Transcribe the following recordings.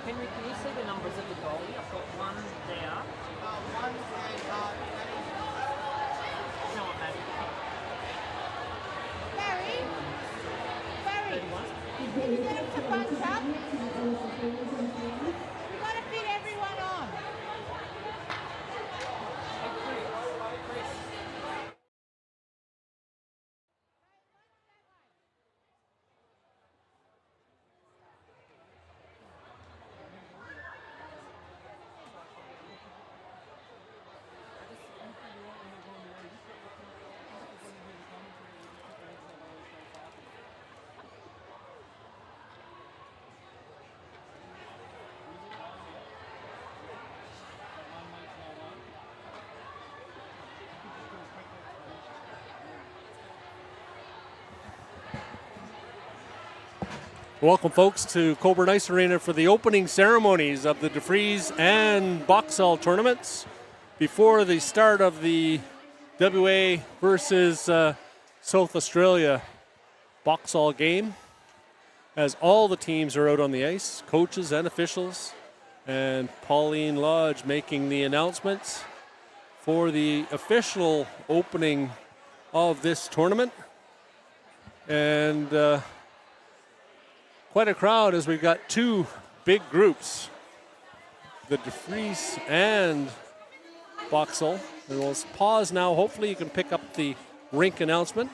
Henry, can you see the numbers of the goalie? I've got one there. One and you know what, Maddie? Barry, can you get him to bunch up? We've got to fit everyone on. Welcome, folks, to Cockburn Ice Arena for the opening ceremonies of the DeFries and BOXALL tournaments before the start of the WA versus South Australia BOXALL game, as all the teams are out on the ice, coaches and officials, and Pauline Lodge making the announcements for the official opening of this tournament. And quite a crowd, as we've got two big groups, the DeFries and BOXALL. And we'll pause now. Hopefully you can pick up the rink announcement.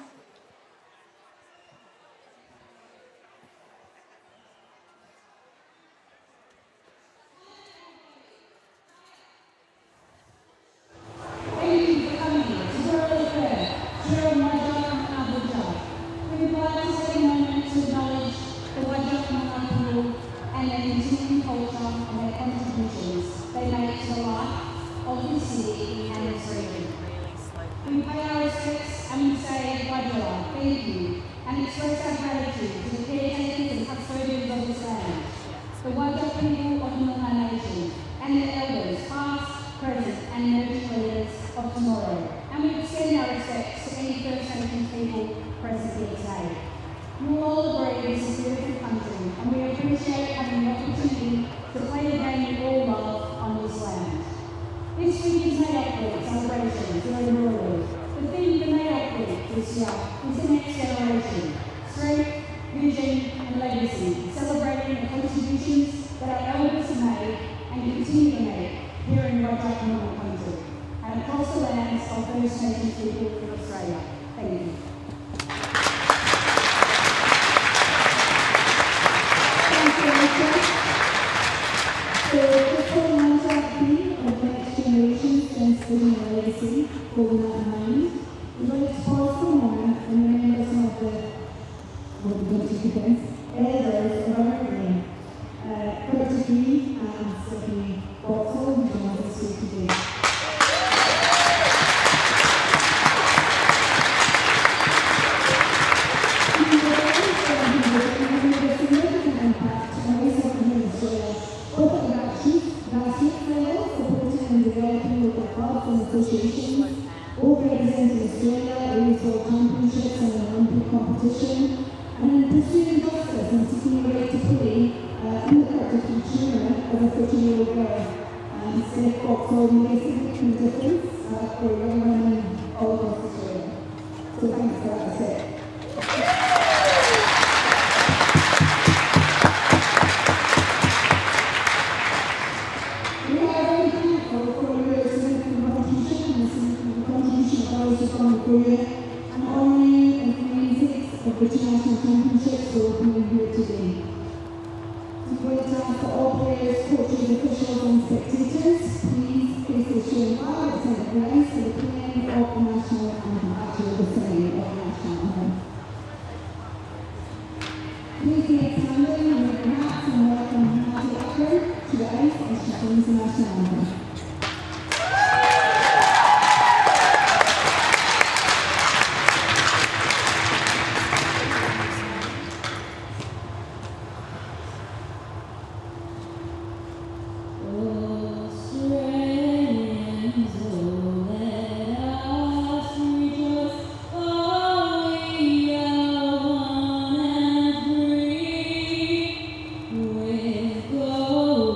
Go.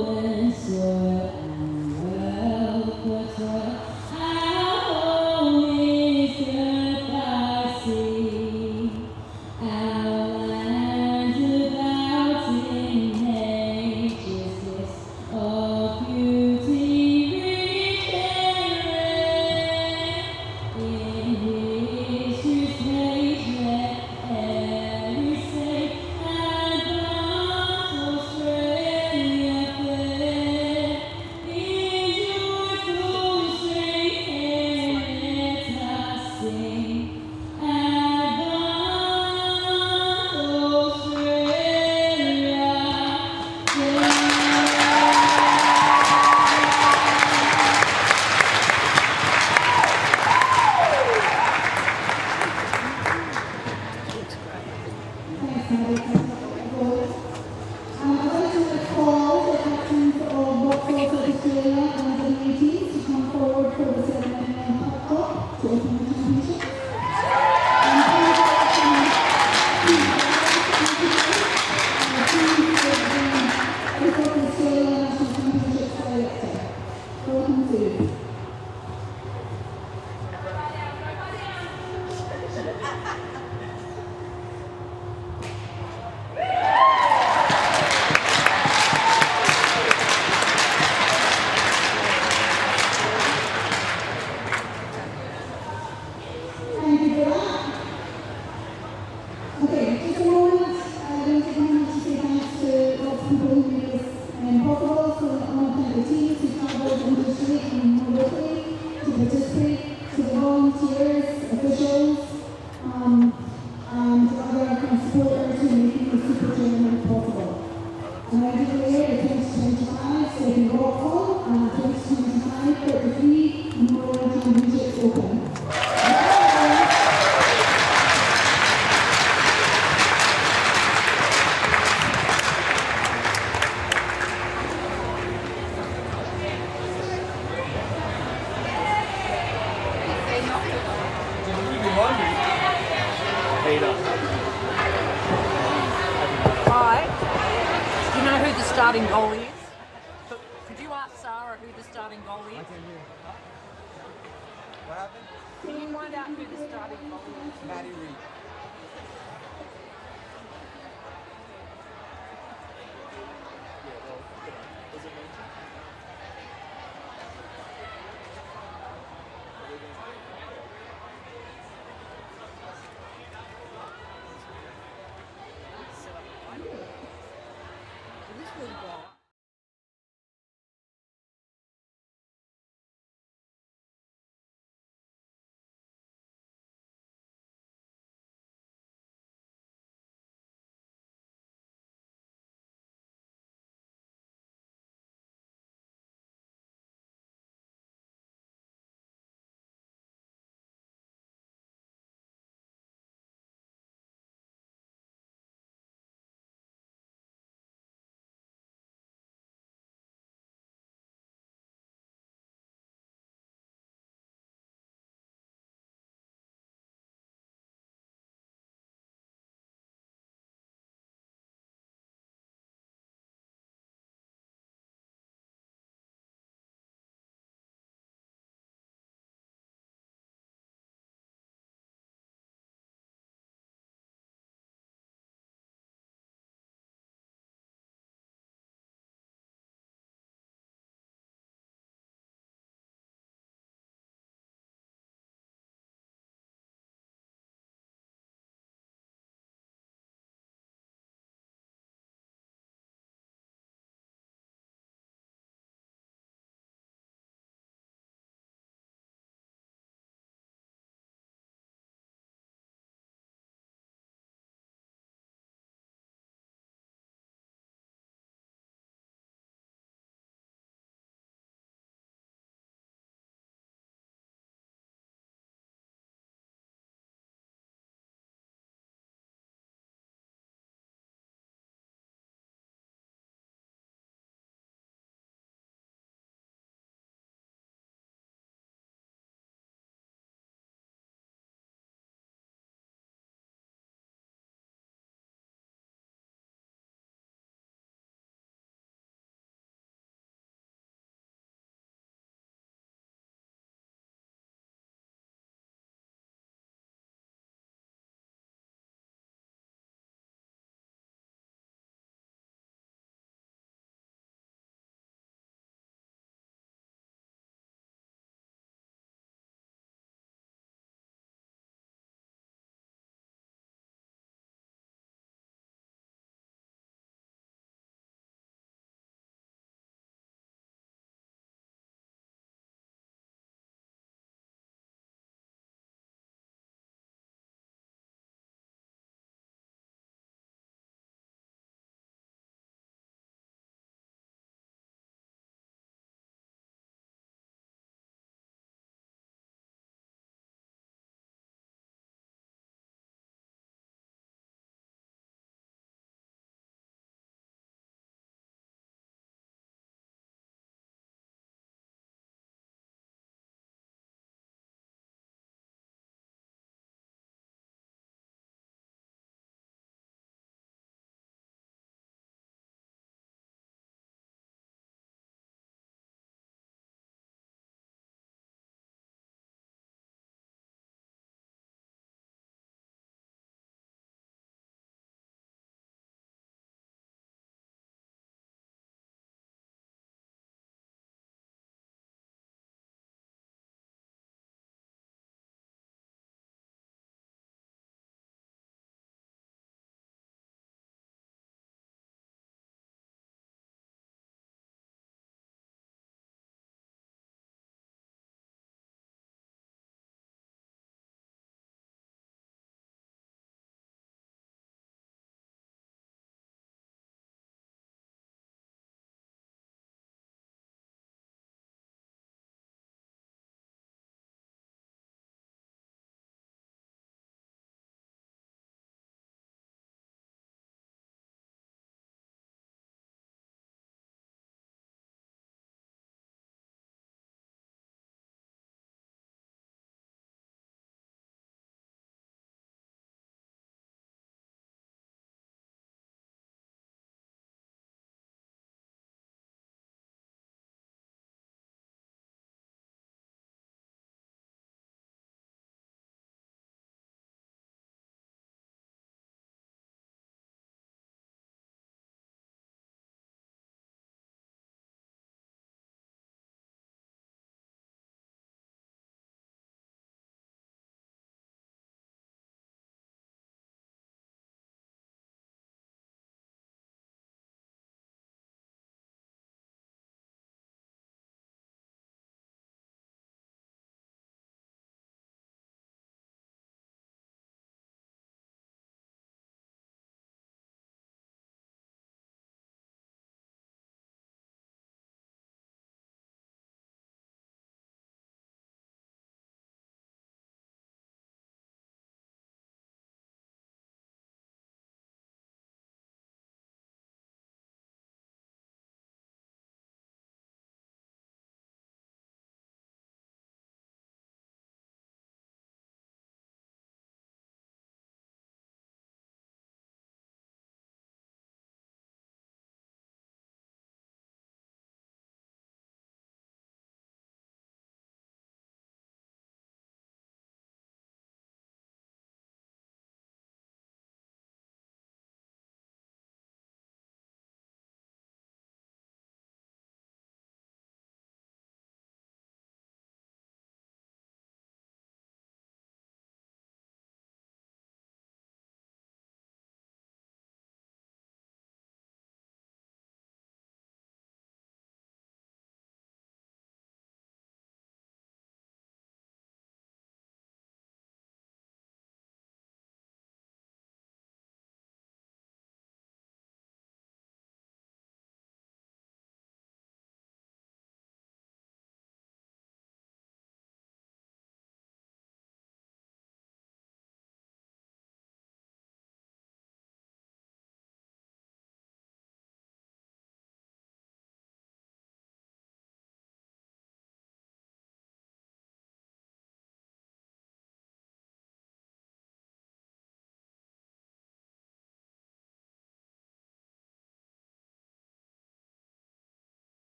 I'd like to call the captains of BOXALL Cup Australia and the new teams to come forward for the ceremony of Cup to open the championship. Welcome to Thank you for that. Okay, just a moment. I don't take a moment to say thanks to lots of people who made this possible. So I want to thank the teams who travelled into the street and more locally to participate, to the volunteers, officials, and other kind of supporters who are making this super tournament possible. And I declare the 2025 second BOXALL and 2025 33 Memorial Championships open. Hi. Do you know who the starting goalie is? Could you ask Sarah who the starting goalie is? What happened? Can you find out who the starting goalie is? Maddie Reed.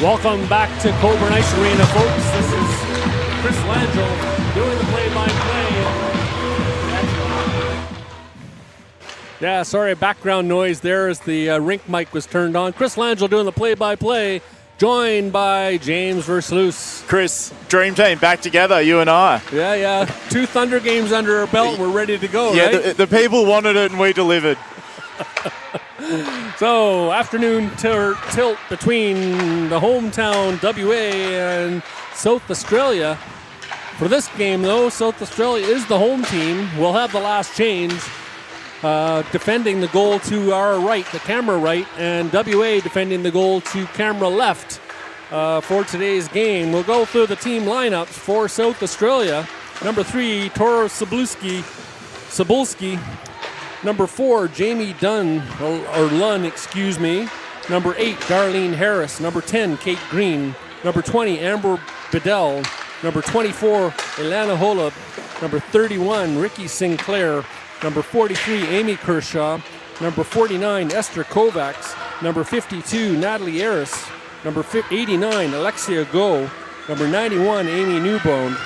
Welcome back to Cockburn Ice Arena, folks. This is Chris Langell doing the play-by-play. Yeah, sorry, background noise there as the rink mic was turned on. Chris Langell doing the play-by-play, joined by James Versluis. Chris, dream team, back together, you and I. Yeah. 2 Thunder games under our belt. We're ready to go, yeah, right? the people wanted it and we delivered. So, afternoon tilt between the hometown WA and South Australia. For this game, though, South Australia is the home team. We'll have the last change. Defending the goal to our right, the camera right, and WA defending the goal to camera left for today's game. We'll go through the team lineups for South Australia. Number 3, Toro Cebulski. Number 4, Jamie Lunn. Number 8, Darlene Harris. Number 10, Kate Green. Number 20, Amber Bedell. Number 24, Ilana Holub. Number 31, Ricky Sinclair. Number 43, Amy Kershaw. Number 49, Esther Kovacs. Number 52, Natalie Aris. Number 89, Alexia Go. Number 91, Amy Newbone.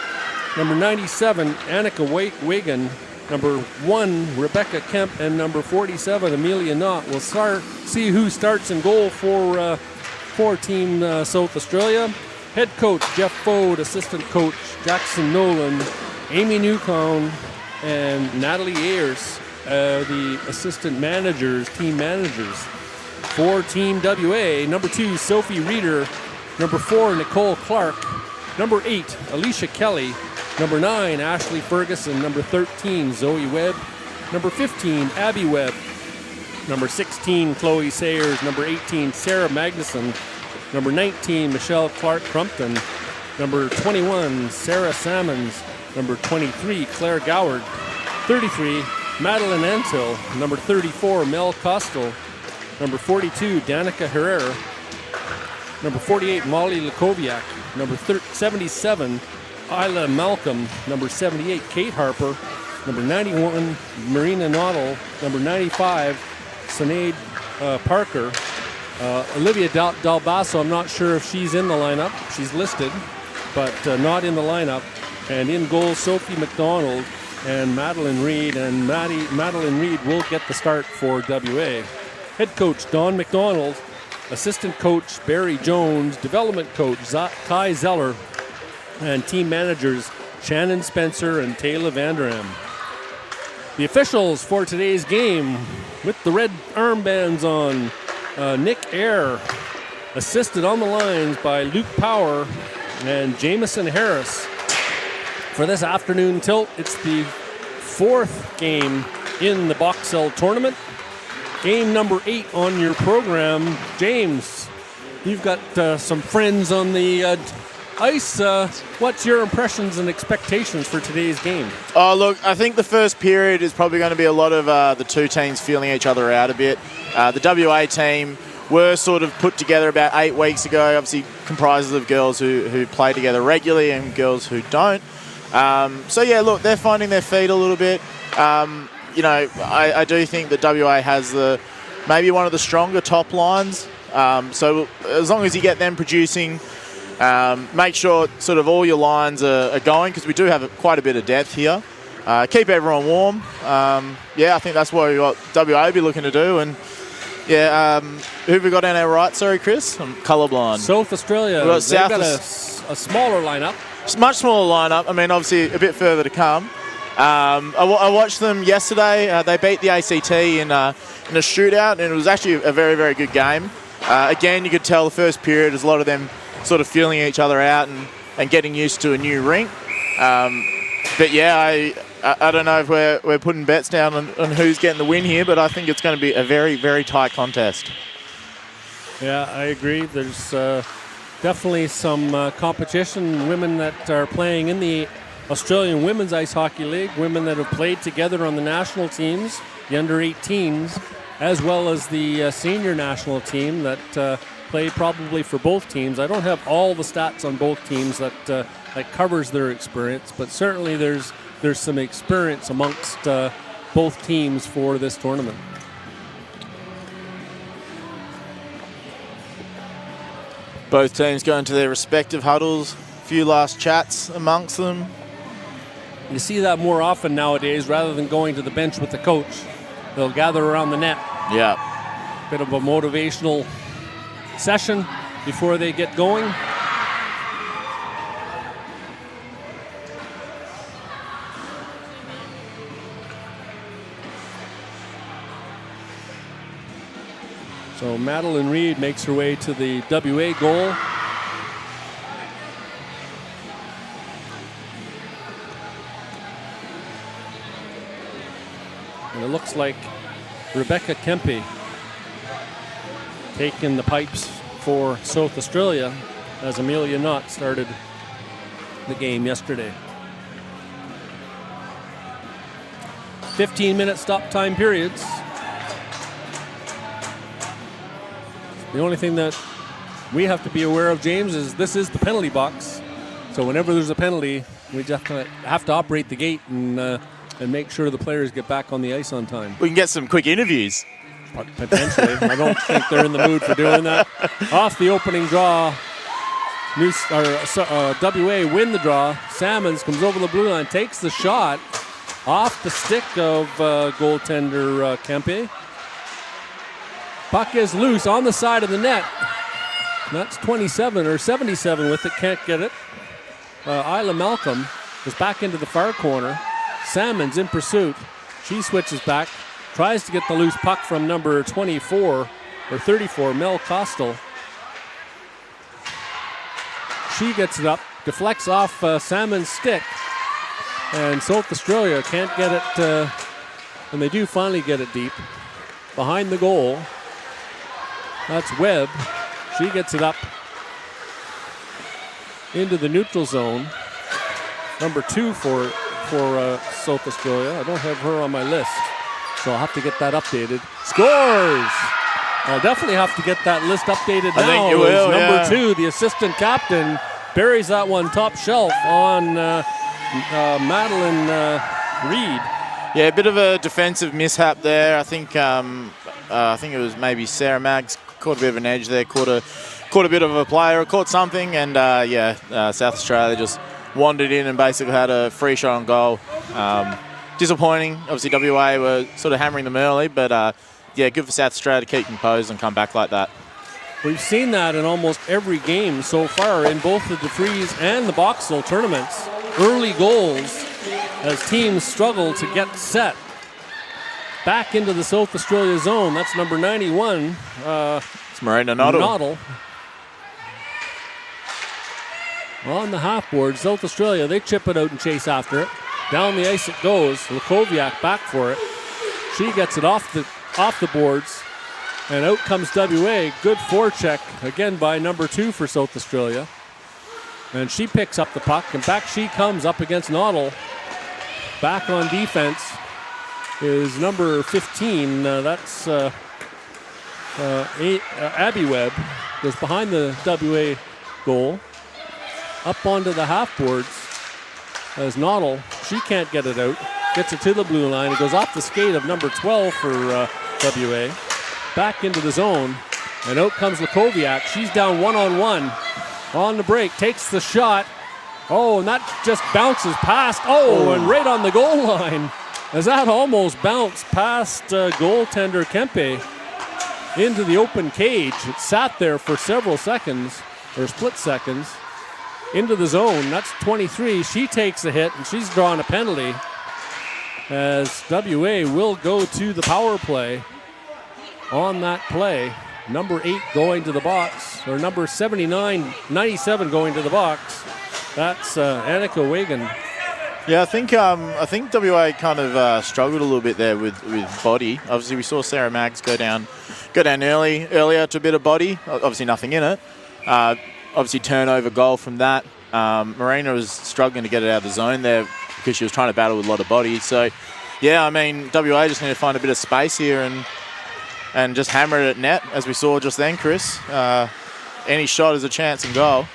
Number 97, Annika Wagan. Number 1, Rebecca Kemp. And number 47, Amelia Knott. We'll see who starts in goal for Team South Australia. Head coach, Jeff Fode. Assistant coach, Jackson Nolan. Amy Newcomb and Natalie Ayers, the assistant managers, team managers. For Team WA, number 2, Sophie Reeder. Number 4, Nicole Clark. Number 8, Alicia Kelly. Number 9, Ashley Ferguson. Number 13, Zoe Webb. Number 15, Abby Webb. Number 16, Chloe Sayers. Number 18, Sarah Magnuson. Number 19, Michelle Clark Crumpton. Number 21, Sarah Sammons. Number 23, Claire Goward. 33, Madeline Antil. Number 34, Mel Costel. Number 42, Danica Herrera. Number 48, Molly Lakoviak. Number 77, Isla Malcolm. Number 78, Kate Harper. Number 91, Marina Noddle. Number 95, Sinead Parker. Olivia Dalbasso, I'm not sure if she's in the lineup. She's listed, but not in the lineup. And in goal, Sophie McDonald and Madeline Reed. And Madeline Reed will get the start for WA. Head coach, Don McDonald. Assistant coach, Barry Jones. Development coach, Kai Zeller. And team managers, Shannon Spencer and Taylor Vanderam. The officials for today's game with the red armbands on. Nick Eyre, assisted on the lines by Luke Power and Jameson Harris. For this afternoon tilt, it's the 4th game in the BOXALL tournament. Game number 8 on your program. James, you've got some friends on the ice. What's your impressions and expectations for today's game? Oh, look, I think the first period is probably going to be a lot of the two teams feeling each other out a bit. The WA team were sort of put together about 8 weeks ago. Obviously comprises of girls who play together regularly and girls who don't. So, yeah, look, they're finding their feet a little bit. I do think that WA has maybe one of the stronger top lines. So as long as you get them producing, make sure sort of all your lines are going, because we do have quite a bit of depth here. Keep everyone warm. I think that's what WA will be looking to do. And who have we got on our right? Sorry, Chris? I'm colourblind. South Australia. They've got a smaller lineup. It's a much smaller lineup. I mean, obviously a bit further to come. I watched them yesterday. They beat the ACT in a shootout, and it was actually a very, very good game. Again, you could tell the first period is a lot of them sort of feeling each other out and getting used to a new rink. But yeah, I don't know if we're putting bets down on who's getting the win here, but I think it's going to be a very, very tight contest. Yeah, I agree. There's definitely some competition. Women that are playing in the Australian Women's Ice Hockey League, women that have played together on the national teams, the under-18s, as well as the senior national team that play probably for both teams. I don't have all the stats on both teams that covers their experience, but certainly there's some experience amongst both teams for this tournament. Both teams going to their respective huddles. A few last chats amongst them. You see that more often nowadays rather than going to the bench with the coach. They'll gather around the net. Yeah. Bit of a motivational session before they get going. So Madeline Reed makes her way to the WA goal. And it looks like Rebecca Kempe taking the pipes for South Australia as Amelia Knott started the game yesterday. 15-minute stop time periods. The only thing that we have to be aware of, James, is this is the penalty box. So whenever there's a penalty, we just have to operate the gate and make sure the players get back on the ice on time. We can get some quick interviews. Potentially. I don't think they're in the mood for doing that. Off the opening draw, WA win the draw. Salmons comes over the blue line, takes the shot off the stick of goaltender Kempe. Puck is loose on the side of the net. That's 27 or 77 with it, can't get it. Isla Malcolm is back into the far corner. Salmons in pursuit. She switches back, tries to get the loose puck from number 24 or 34, Mel Costal. She gets it up, deflects off Salmon's stick, and South Australia can't get it, and they do finally get it deep. Behind the goal, that's Webb. She gets it up into the neutral zone. Number 2 for South Australia. I don't have her on my list, so I'll have to get that updated. Scores! I'll definitely have to get that list updated now. I think you will, Number 2, the assistant captain, buries that one top shelf on Madeline Reed. Yeah, a bit of a defensive mishap there. I think it was maybe Sarah Maggs caught a bit of an edge there, caught a bit of a player, caught something, and South Australia just wandered in and basically had a free shot on goal. Disappointing. Obviously, WA were sort of hammering them early, but good for South Australia to keep composed and come back like that. We've seen that in almost every game so far in both the DeFries and the BOXALL tournaments. Early goals as teams struggle to get set. Back into the South Australia zone. That's number 91. It's Marina Noddle. On the half board, South Australia, they chip it out and chase after it. Down the ice it goes. Lukoviak back for it. She gets it off the boards. And out comes WA. Good forecheck again by number 2 for South Australia. And she picks up the puck, and back she comes up against Noddle. Back on defense is number 15. That's Abby Webb. Goes behind the WA goal. Up onto the half boards as Noddle. She can't get it out. Gets it to the blue line. It goes off the skate of number 12 for WA. Back into the zone. And out comes Lukoviak. She's down 1-on-1 on the break. Takes the shot. Oh, and that just bounces past. And right on the goal line. As that almost bounced past goaltender Kempe into the open cage. It sat there for several seconds, or split seconds. Into the zone. That's 23. She takes a hit, and she's drawing a penalty as WA will go to the power play on that play. Number 8 going to the box, or number 97 going to the box. That's Annika Wagan. Yeah, I think WA kind of struggled a little bit there with body. Obviously, we saw Sarah Maggs go down earlier to a bit of body. Obviously, nothing in it. Obviously, turnover goal from that. Marina was struggling to get it out of the zone there because she was trying to battle with a lot of body. So, yeah, I mean, WA just need to find a bit of space here and just hammer it at net, as we saw just then, Chris. Any shot is a chance and goal.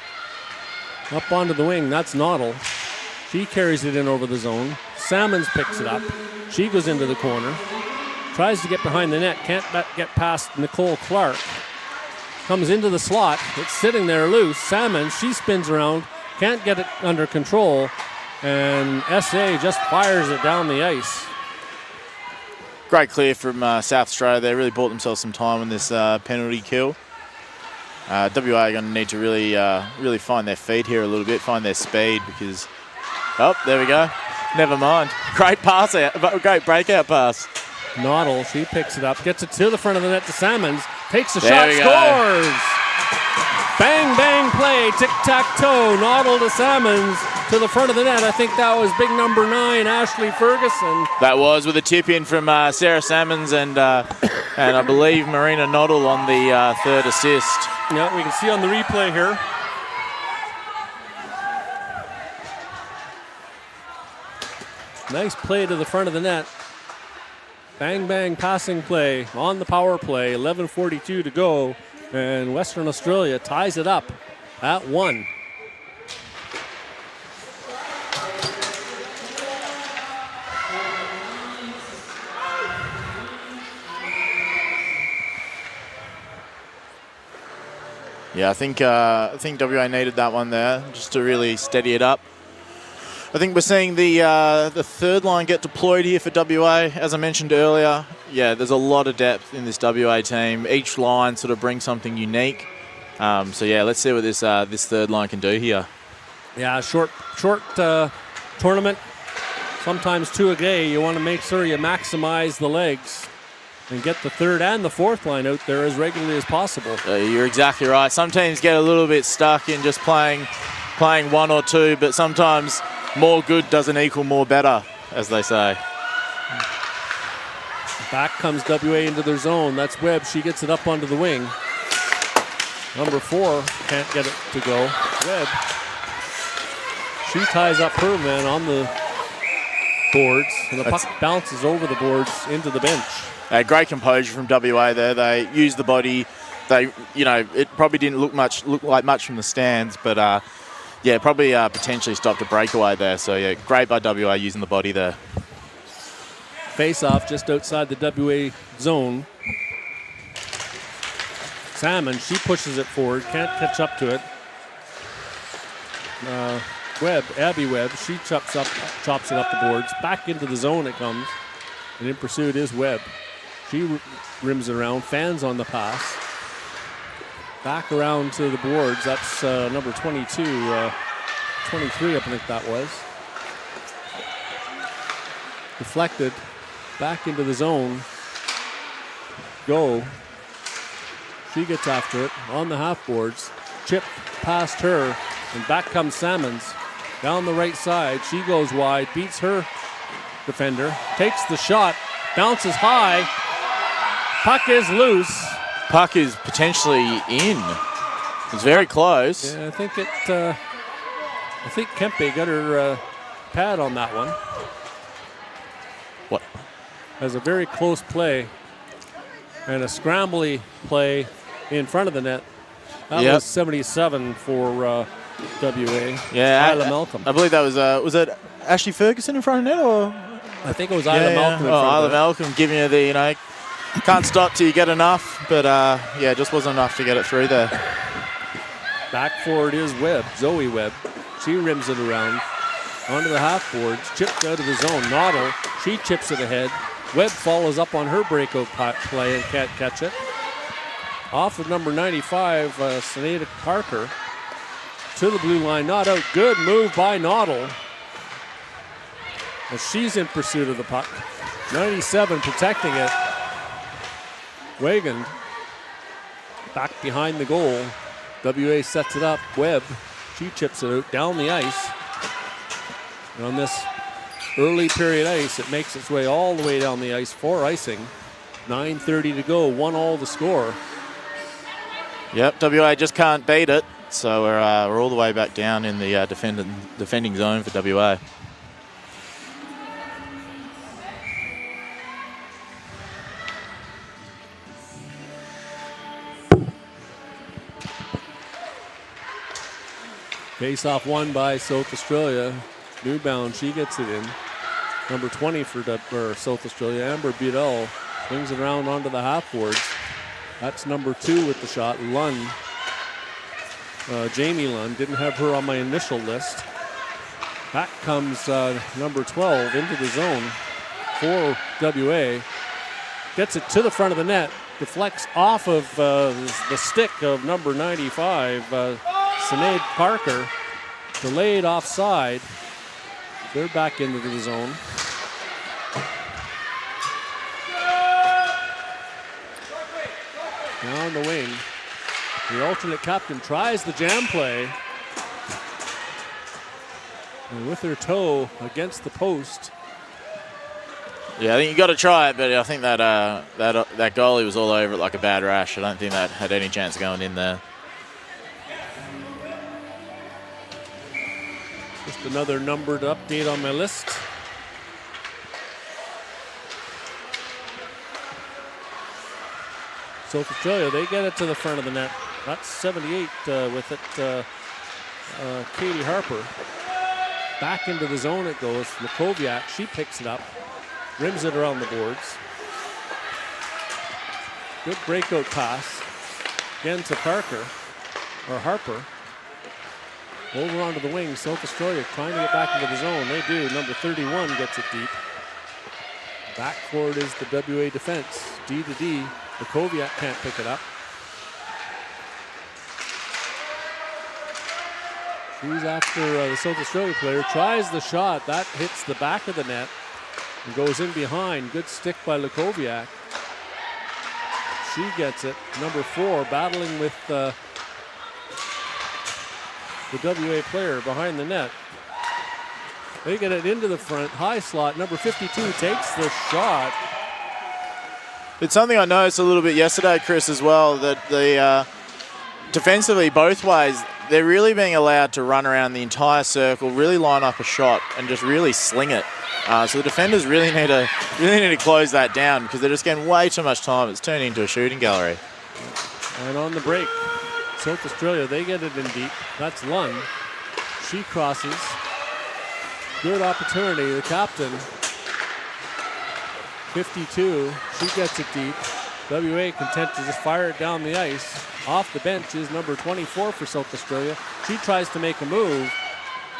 Up onto the wing, that's Noddle. She carries it in over the zone. Salmons picks it up. She goes into the corner. Tries to get behind the net. Can't get past Nicole Clark. comes into the slot. It's sitting there loose. Salmons, she spins around, can't get it under control, and SA just fires it down the ice. Great clear from South Australia. They really bought themselves some time on this penalty kill. WA are going to need to really find their feet here a little bit, find their speed, because, oh, there we go. Never mind. Great pass out, great breakout pass. Noddle, she picks it up, gets it to the front of the net to Salmons, takes the There shot, we go. scores! Bang, bang play, tic-tac-toe, Noddle to Salmons to the front of the net. I think that was big number 9, Ashley Ferguson. That was with a tip in from Sarah Salmons and I believe Marina Noddle on the third assist. Yeah, we can see on the replay here. Nice play to the front of the net. Bang, bang passing play on the power play. 11:42 to go. And Western Australia ties it up at 1. Yeah, I think WA needed that one there just to really steady it up. I think we're seeing the third line get deployed here for WA. As I mentioned earlier, yeah, there's a lot of depth in this WA team. Each line sort of brings something unique. So yeah, let's see what this third line can do here. Yeah, short tournament. Sometimes 2 a day. You want to make sure you maximize the legs and get the third and the fourth line out there as regularly as possible. You're exactly right. Some teams get a little bit stuck in just playing 1 or 2, but sometimes more good doesn't equal more better, as they say. Back comes WA into their zone. That's Webb. She gets it up onto the wing. Number 4 can't get it to go. Webb. She ties up her man on the boards, and the puck bounces over the boards into the bench. Great composure from WA there. They used the body. They, it probably didn't look like much from the stands, but yeah, probably potentially stopped a breakaway there. So yeah, great by WA using the body there. Face-off just outside the WA zone. Salmon, she pushes it forward, can't catch up to it. Abby Webb, she chops it up the boards. Back into the zone it comes, and in pursuit is Webb. She rims it around, fans on the pass. Back around to the boards. That's number 22, 23, I think that was. Deflected, back into the zone. Go. She gets after it on the half boards. Chip past her, and back comes Salmons. Down the right side, she goes wide, beats her defender, takes the shot, bounces high. Puck is loose. Puck is potentially in. It's very close. Yeah, I think Kempe got her pad on that one. What? As a very close play and a scrambly play in front of the net. That was 77 for WA. Yeah, Isla Malcolm. I believe that was it Ashley Ferguson in front of net, or? I think it was Isla Malcolm. Isla Malcolm giving you the, can't stop till you get enough, but yeah, just wasn't enough to get it through there. Back forward is Webb, Zoe Webb. She rims it around onto the half boards, chipped out of the zone. Noddle, she chips it ahead. Webb follows up on her breakout play and can't catch it. Off of number 95, Sinead Parker to the blue line, not out. Good move by Noddle. As she's in pursuit of the puck. 97 protecting it. Wagon back behind the goal. WA sets it up. Webb, she chips it out down the ice. And on this early period ice, it makes its way all the way down the ice for icing. 9:30 to go, 1-1 the score. Yep, WA just can't beat it. So we're all the way back down in the defending zone for WA. Face-off won by South Australia. Newbound, she gets it in. Number 20 for South Australia, Amber Budell, swings it around onto the half boards. That's number 2 with the shot, Lund. Jamie Lund, didn't have her on my initial list. Back comes number 12 into the zone for WA. Gets it to the front of the net, deflects off of the stick of number 95, Sinead Parker. Delayed offside. They're back into the zone. Down the wing. The alternate captain tries the jam play. And with her toe against the post. Yeah, I think you got to try it, but I think that that goalie was all over it like a bad rash. I don't think that had any chance of going in there. Just another numbered update on my list. South Australia, they get it to the front of the net. That's 78 with it, Katie Harper. Back into the zone it goes. Lukoviak, she picks it up, rims it around the boards. Good breakout pass. Again to Parker, or Harper. Over onto the wing, South Australia trying to get back into the zone. They do. Number 31 gets it deep. Back forward is the WA defense. D to D. Lukoviak can't pick it up. She's after the South Australia player. Tries the shot. That hits the back of the net and goes in behind. Good stick by Lukoviak. She gets it. Number 4 battling with the WA player behind the net. They get it into the front, high slot. Number 52 takes the shot. It's something I noticed a little bit yesterday, Chris, as well, that the defensively, both ways, they're really being allowed to run around the entire circle, really line up a shot, and just really sling it. So the defenders really need to close that down because they're just getting way too much time. It's turning into a shooting gallery. And on the break, South Australia, they get it in deep. That's Lund. She crosses. Good opportunity. The captain, 52, she gets it deep. WA content to just fire it down the ice. Off the bench is number 24 for South Australia. She tries to make a move.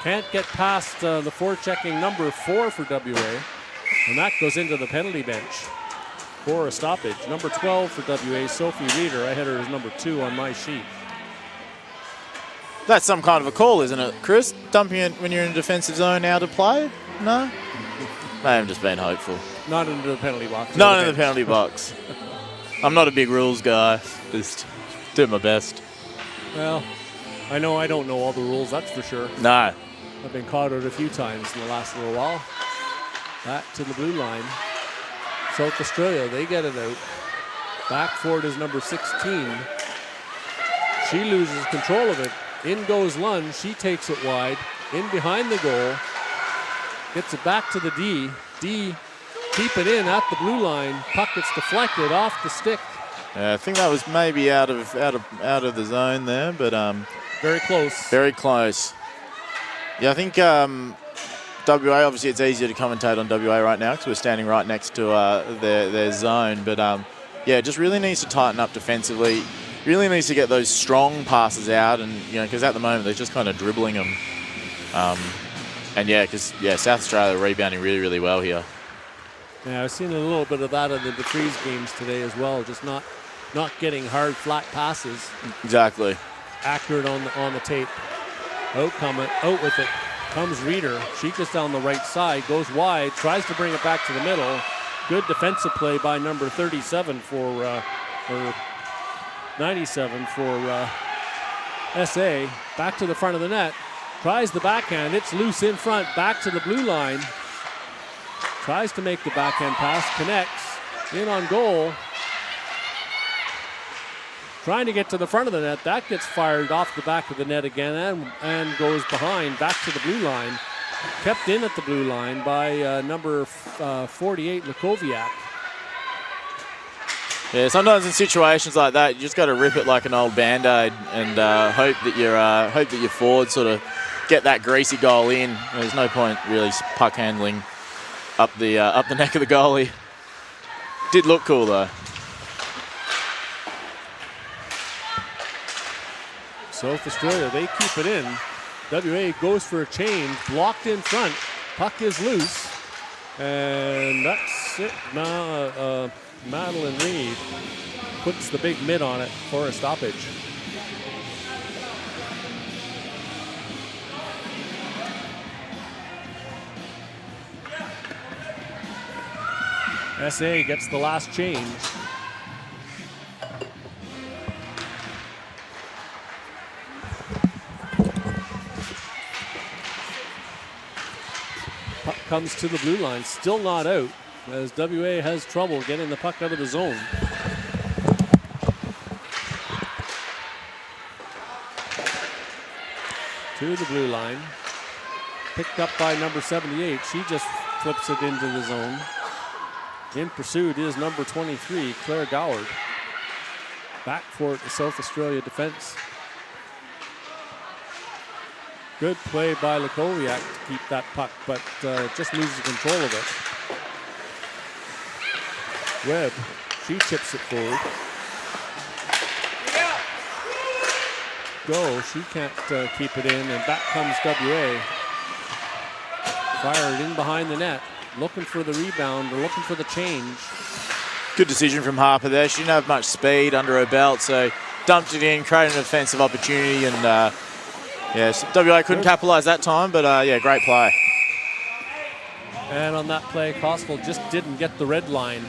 Can't get past the forechecking number 4 for WA. And that goes into the penalty bench for a stoppage. Number 12 for WA, Sophie Reeder. I had her as number 2 on my sheet. That's some kind of a call, isn't it, Chris? Dumping it when you're in a defensive zone out of play? No? I have just been hopeful. Not into the penalty box. Not in the penalty box. I'm not a big rules guy. Just do my best. Well, I know I don't know all the rules, that's for sure. No. I've been caught out a few times in the last little while. Back to the blue line. South Australia, they get it out. Back forward is number 16. She loses control of it. In goes Lund. She takes it wide. In behind the goal. Gets it back to the D. D keep it in at the blue line. Puck gets deflected off the stick. Yeah, I think that was maybe out of the zone there, but very close. Very close. Yeah, I think WA, obviously it's easier to commentate on WA right now because we're standing right next to their zone. But yeah, just really needs to tighten up defensively. Really needs to get those strong passes out, and because at the moment they're just kind of dribbling them. And because South Australia are rebounding really, really well here. Yeah, I've seen a little bit of that in the DeFries games today as well. Just not getting hard, flat passes. Exactly. Accurate on the tape. Out with it. Comes Reeder. She gets down the right side, goes wide, tries to bring it back to the middle. Good defensive play by number 37 or 97 for SA. Back to the front of the net. Tries the backhand. It's loose in front. Back to the blue line. Tries to make the backhand pass. Connects. In on goal. Trying to get to the front of the net. That gets fired off the back of the net again and goes behind. Back to the blue line. Kept in at the blue line by number 48, Lukoviak. Yeah, sometimes in situations like that, you just got to rip it like an old Band-Aid and hope that your forwards sort of get that greasy goal in. There's no point really puck handling up the neck of the goalie. Did look cool though. South Australia, they keep it in. WA goes for a change, blocked in front. Puck is loose. And that's it. Now Madeline Reed puts the big mid on it for a stoppage. SA gets the last change. Puck comes to the blue line, still not out, as WA has trouble getting the puck out of the zone. To the blue line, picked up by number 78. She just flips it into the zone. In pursuit is number 23, Claire Goward. Back for it, the South Australia defense. Good play by Lukowiak to keep that puck, but just loses control of it. Webb, she chips it forward. Go, she can't keep it in, and back comes WA. Fired in behind the net. Looking for the rebound or looking for the change. Good decision from Harper there. She didn't have much speed under her belt, so dumped it in, created an offensive opportunity, and WA couldn't capitalise that time, but great play. And on that play, Coskell just didn't get the red line,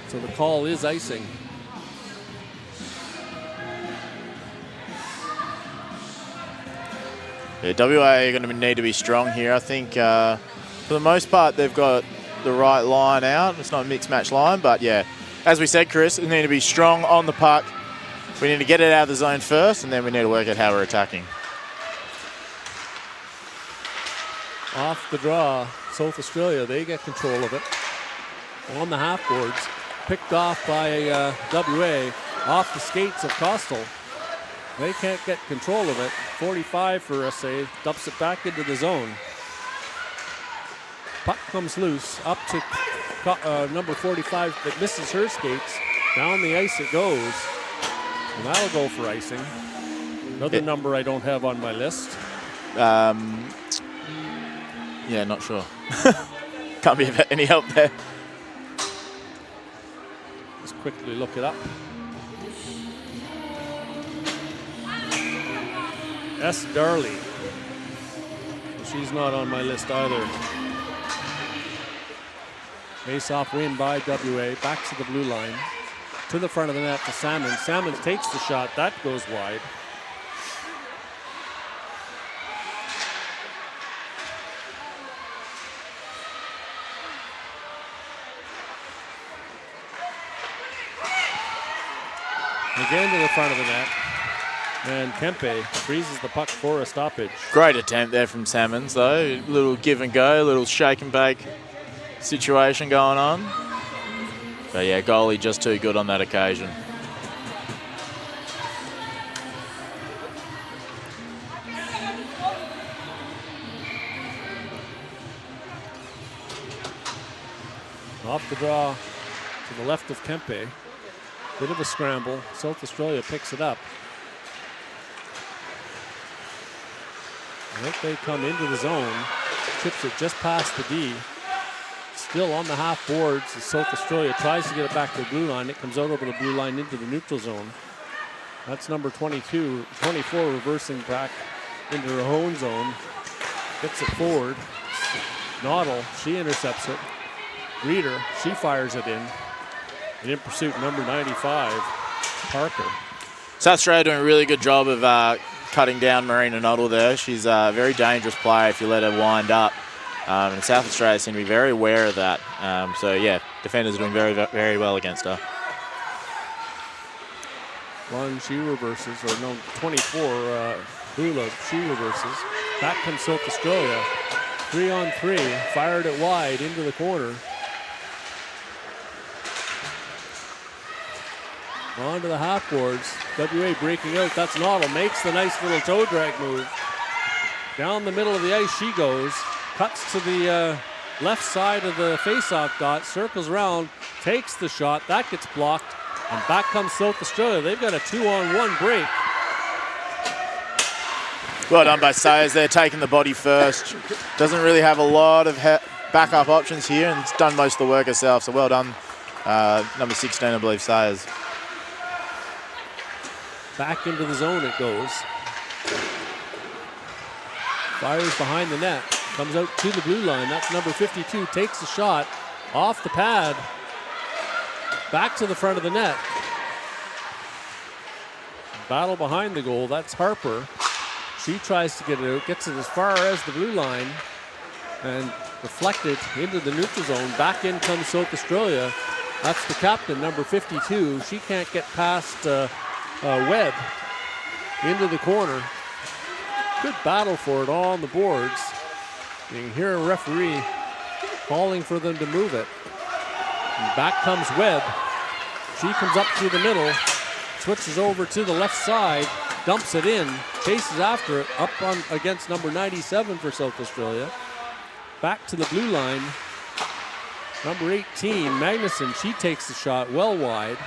so the call is icing. Yeah, WA are going to need to be strong here. I think for the most part, they've got the right line out. It's not a mixed match line, but yeah, as we said, Chris, we need to be strong on the puck. We need to get it out of the zone first, and then we need to work out how we're attacking. Off the draw, South Australia, they get control of it. On the half boards, picked off by WA, off the skates of Coskell. They can't get control of it. 45 for SA, dumps it back into the zone. Puck comes loose, up to number 45 that misses her skates. Down the ice it goes. And that'll go for icing. Another number I don't have on my list. Yeah, not sure. Can't be of any help there. Let's quickly look it up. S. Darley. She's not on my list either. Face-off win by WA. Back to the blue line. To the front of the net to Salmons. Salmons takes the shot. That goes wide. Again to the front of the net. And Kempe freezes the puck for a stoppage. Great attempt there from Salmons, though. A little give and go, a little shake and bake situation going on. But yeah, goalie just too good on that occasion. Off the draw to the left of Kempe. Bit of a scramble. South Australia picks it up. I think they come into the zone. Chips it just past the D. Still on the half boards as South Australia tries to get it back to the blue line. It comes out over the blue line into the neutral zone. That's number 24 reversing back into her own zone. Gets it forward. Noddle, she intercepts it. Reeder, she fires it in. And in pursuit, number 95, Parker. South Australia doing a really good job of cutting down Marina Noddle there. She's a very dangerous player if you let her wind up. And South Australia seem to be very aware of that. So yeah, defenders are doing very, very well against her. One, she reverses, or no, 24, Hula, she reverses. Back comes South Australia. 3-on-3, fired it wide into the corner. On to the half boards. WA breaking out. That's Noddle. Makes the nice little toe drag move. Down the middle of the ice she goes. Cuts to the left side of the face-off dot. Circles around. Takes the shot. That gets blocked. And back comes South Australia. They've got a 2-on-1 break. Well done by Sayers there, taking the body first. Doesn't really have a lot of backup options here, and it's done most of the work herself, so well done. Number 16, I believe, Sayers. Back into the zone it goes. Fires behind the net. Comes out to the blue line. That's number 52. Takes the shot off the pad. Back to the front of the net. Battle behind the goal. That's Harper. She tries to get it out. Gets it as far as the blue line. And deflected into the neutral zone. Back in comes South Australia. That's the captain, number 52. She can't get past Webb into the corner. Good battle for it all on the boards. You can hear a referee calling for them to move it. And back comes Webb. She comes up through the middle, switches over to the left side, dumps it in, chases after it, up on against number 97 for South Australia. Back to the blue line. Number 18, Magnuson, she takes the shot well wide.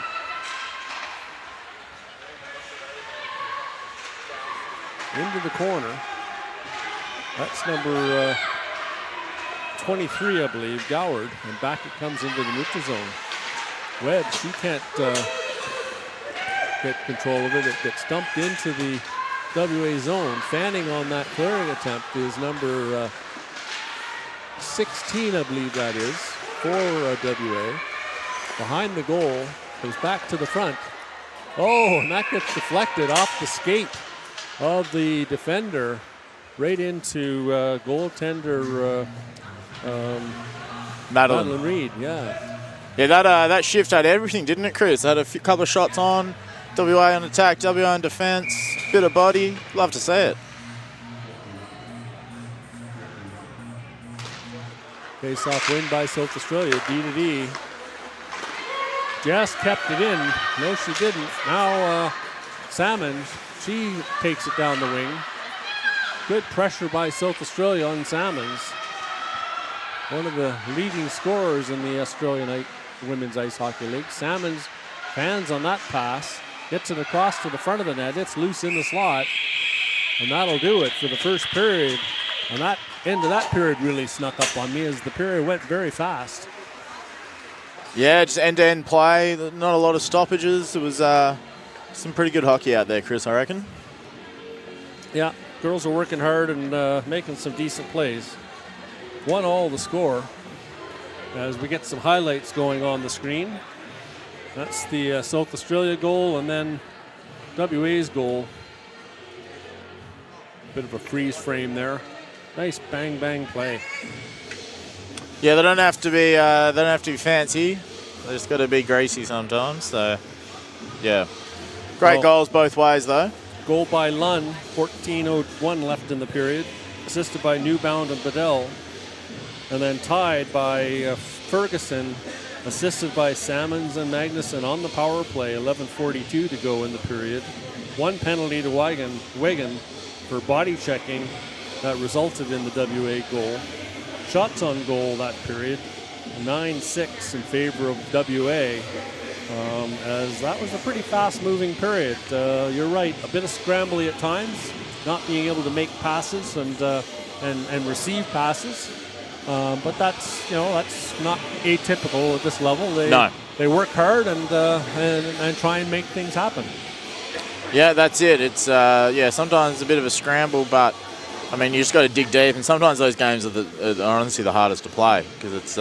Into the corner. That's number 23, I believe, Goward. And back it comes into the neutral zone. Webb, she can't get control of it. It gets dumped into the WA zone. Fanning on that clearing attempt is number 16, I believe that is, for WA. Behind the goal, goes back to the front. Oh, and that gets deflected off the skate of the defender right into goaltender Madeline Reed. Yeah, that shift had everything, didn't it, Chris? Had a couple of shots on, WA on attack, WA on defence, bit of body. Love to see it. Face-off win by South Australia, D-to-D. Just kept it in. No, she didn't. Now Salmon, she takes it down the wing. Good pressure by South Australia on Salmons. One of the leading scorers in the Australian Women's Ice Hockey League. Salmons fans on that pass. Gets it across to the front of the net. It's loose in the slot. And that'll do it for the first period. And that end of that period really snuck up on me as the period went very fast. Yeah, just end-to-end play. Not a lot of stoppages. It was some pretty good hockey out there, Chris, I reckon. Yeah, girls are working hard and making some decent plays. 1-1 the score as we get some highlights going on the screen. That's the South Australia goal and then WA's goal. Bit of a freeze frame there. Nice bang bang play. Yeah, they don't have to be fancy. They just got to be greasy sometimes. So, yeah, great goals both ways though. Goal by Lund, 14:01 left in the period. Assisted by Newbound and Bedell, and then tied by Ferguson. Assisted by Salmons and Magnuson on the power play. 11:42 to go in the period. One penalty to Wigan for body checking that resulted in the WA goal. Shots on goal that period, 9-6 in favor of WA, as that was a pretty fast-moving period. You're right, a bit of scrambly at times, not being able to make passes and receive passes, but that's not atypical at this level. They work hard and try and make things happen. Yeah, that's it. It's sometimes a bit of a scramble, but I mean, you just got to dig deep, and sometimes those games are honestly the hardest to play because it's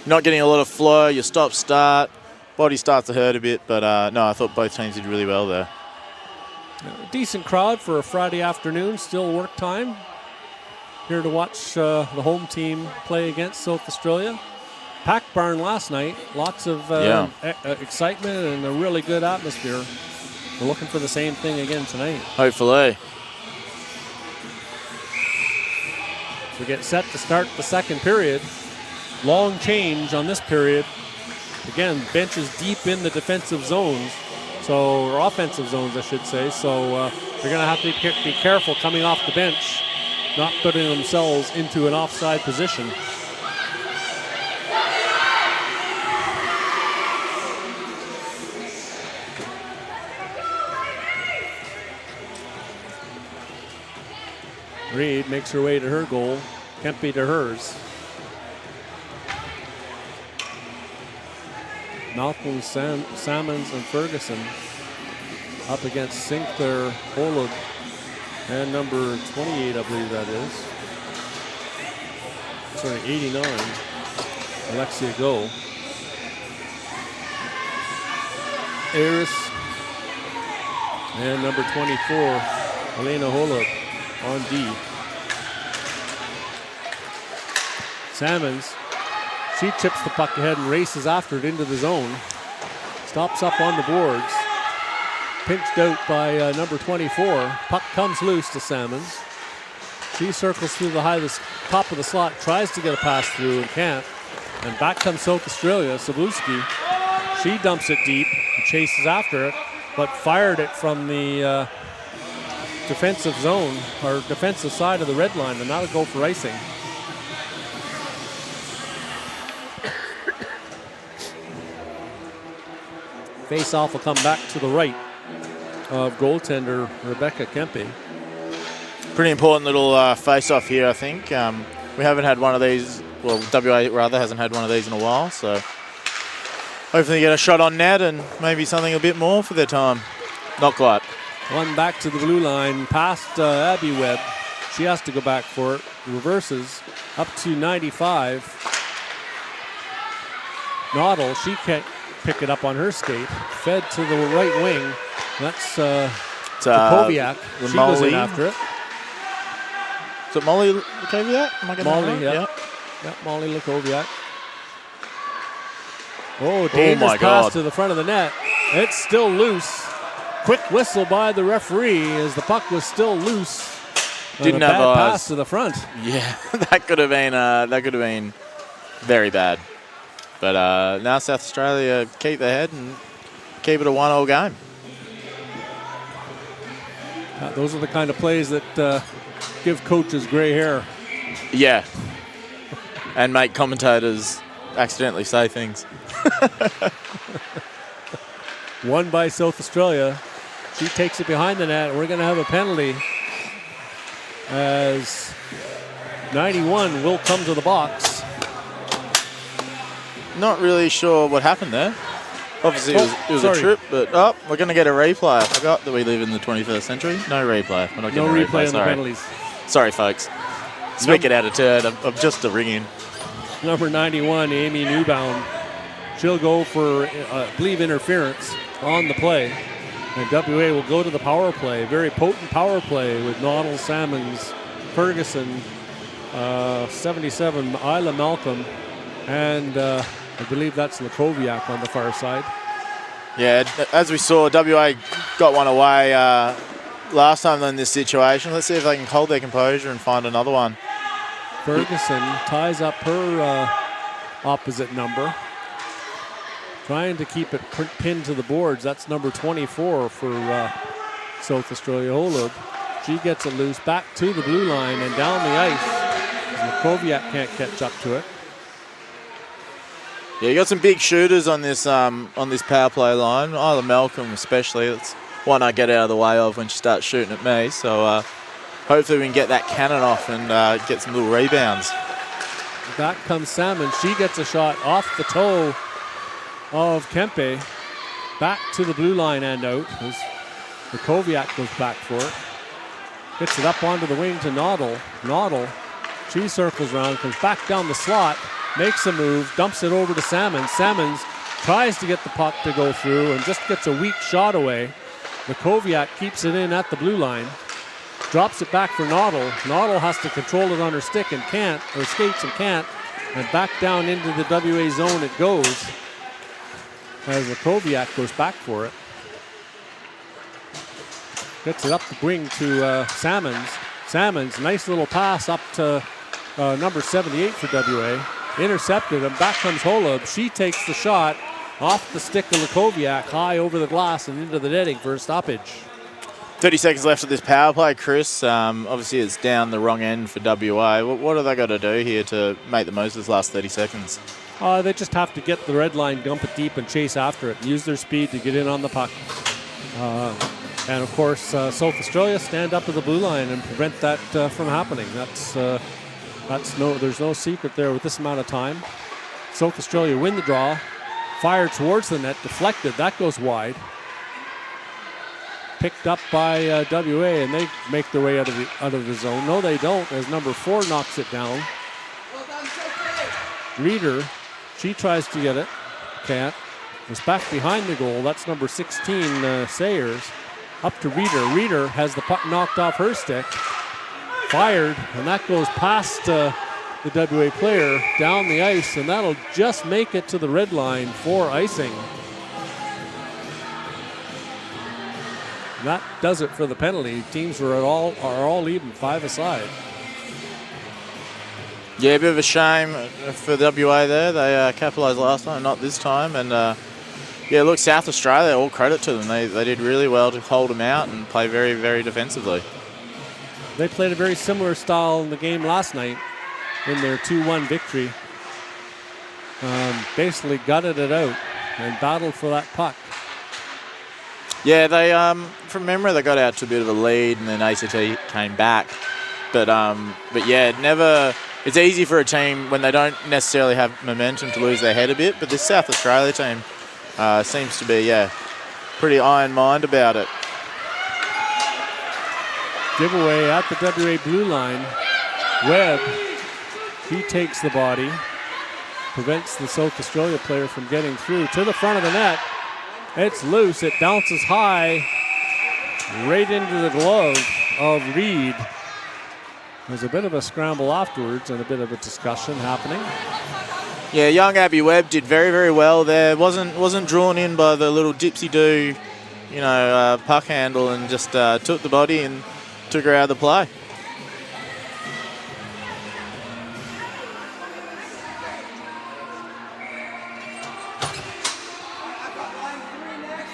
not getting a lot of flow. You stop-start, body starts to hurt a bit, but no, I thought both teams did really well there. Decent crowd for a Friday afternoon, still work time. Here to watch the home team play against South Australia. Packed barn last night, lots of excitement and a really good atmosphere. We're looking for the same thing again tonight. Hopefully. We get set to start the second period. Long change on this period. Again, benches deep in the defensive zones, or offensive zones, I should say. So they're going to have to be careful coming off the bench, not putting themselves into an offside position. Reed makes her way to her goal. Kempe to hers. Malcolm, Salmons, and Ferguson up against Sinclair, Holub, and number 28, I believe that is. Sorry, 89, Alexia Go. Eris and number 24, Elena Holub on D. Salmons, she chips the puck ahead and races after it into the zone. Stops up on the boards. Pinched out by number 24. Puck comes loose to Salmons. She circles through the top of the slot, tries to get a pass through and can't. And back comes South Australia, Sabluski. She dumps it deep and chases after it, but fired it from the defensive zone, or defensive side of the red line, and that'll go for icing. Face-off will come back to the right of goaltender Rebecca Kempe. Pretty important little face-off here, I think. We haven't had one of these, well, WA rather hasn't had one of these in a while, so hopefully get a shot on net and maybe something a bit more for their time. Not quite. One back to the blue line, past Abby Webb. She has to go back for it. Reverses up to 95. Noddle, she can't pick it up on her skate. Fed to the right wing. That's Jakowiak. She goes in after it. Is it Molly Lukowiak? Am I getting Molly, that right? yeah. Yeah, Molly Lukowiak. Oh, dangerous my pass God. to the front of the net. It's still loose. Quick whistle by the referee as the puck was still loose. Didn't a have bad eyes. pass to the front. Yeah, that could have been very bad. But now South Australia keep their head and keep it a 1-1 game. Those are the kind of plays that give coaches gray hair. Yeah. And make commentators accidentally say things. One by South Australia. She takes it behind the net. We're going to have a penalty as 91 will come to the box. Not really sure what happened there. Obviously, it was a sorry. trip, but we're going to get a replay. I forgot that we live in the 21st century. No replay. We're not No getting a replay on the sorry. penalties. Sorry, folks. Speaking out of turn, I'm just a ringing. Number 91, Amy Newbaum. She'll go for, I believe, interference on the play. And WA will go to the power play. Very potent power play with Noddle, Salmons, Ferguson, 77, Isla Malcolm, and I believe that's Lukowiak on the far side. Yeah, as we saw, WA got one away last time in this situation. Let's see if they can hold their composure and find another one. Ferguson ties up her opposite number. Trying to keep it pinned to the boards. That's number 24 for South Australia Holub. She gets it loose back to the blue line and down the ice. Lukowiak can't catch up to it. Yeah, you got some big shooters on this power play line. Isla Malcolm especially. That's one I get out of the way of when she starts shooting at me. So hopefully we can get that cannon off and get some little rebounds. Back comes Salmon. She gets a shot off the toe of Kempe. Back to the blue line and out as Lukowiak goes back for it. Gets it up onto the wing to Noddle. Noddle, she circles around, comes back down the slot, makes a move, dumps it over to Salmons. Salmons tries to get the puck to go through and just gets a weak shot away. Lukowiak keeps it in at the blue line, drops it back for Noddle. Noddle has to control it on her stick and can't, or skates and can't, and back down into the WA zone it goes as Lukowiak goes back for it. Gets it up the wing to Salmons. Salmons, nice little pass up to number 78 for WA. Intercepted, and back comes Holub. She takes the shot off the stick of Lukowiak, high over the glass and into the netting for a stoppage. 30 seconds left of this power play, Chris. Obviously, it's down the wrong end for WA. What have they got to do here to make the most of this last 30 seconds? They just have to get the red line, dump it deep, and chase after it. Use their speed to get in on the puck. And of course, South Australia stand up to the blue line and prevent that from happening. There's no secret there with this amount of time. South Australia win the draw, fire towards the net, deflected, that goes wide. Picked up by WA, and they make their way out of the zone. No, they don't, as number 4 knocks it down. Reeder, she tries to get it, can't. It's back behind the goal. That's number 16, Sayers. Up to Reeder. Reeder has the puck knocked off her stick. Fired, and that goes past the WA player down the ice, and that'll just make it to the red line for icing. That does it for the penalty. Teams are all even, 5 aside. Yeah, a bit of a shame for WA there. They capitalised last time, not this time. And yeah, look, South Australia, all credit to them. They did really well to hold them out and play very, very defensively. They played a very similar style in the game last night in their 2-1 victory. Basically gutted it out and battled for that puck. Yeah, they from memory they got out to a bit of a lead and then ACT came back. But yeah, it's easy for a team when they don't necessarily have momentum to lose their head a bit. But this South Australia team seems to be pretty iron mind about it. Giveaway at the WA blue line. Webb, he takes the body, prevents the South Australia player from getting through to the front of the net. It's loose. It bounces high right into the glove of Reed. There's a bit of a scramble afterwards and a bit of a discussion happening. Yeah, young Abby Webb did very, very well there. Wasn't drawn in by the little dipsy-do, puck handle, and just took the body and took her out of the play.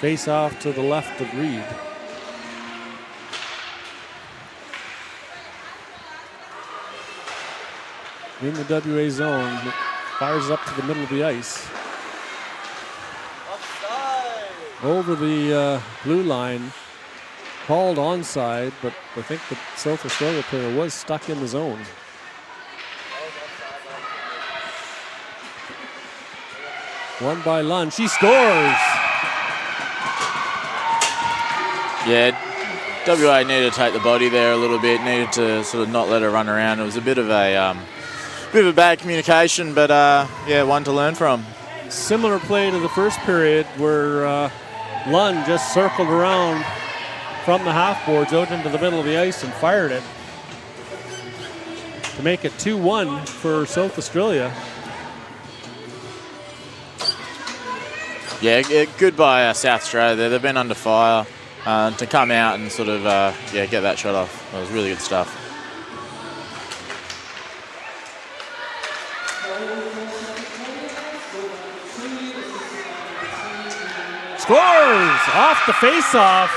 Face off to the left of Reed. In the WA zone, fires up to the middle of the ice. Over the blue line, called onside, but I think the South Australia player was stuck in the zone. Won by Lund, she scores! Yeah, WA needed to take the body there a little bit, needed to sort of not let her run around. It was a bit of a bad communication, but yeah, one to learn from. Similar play to the first period where Lund just circled around from the half boards out into the middle of the ice and fired it to make it 2-1 for South Australia. Yeah, good by South Australia there. They've been under fire. To come out and sort of get that shot off. That was really good stuff. Scores off the face-off.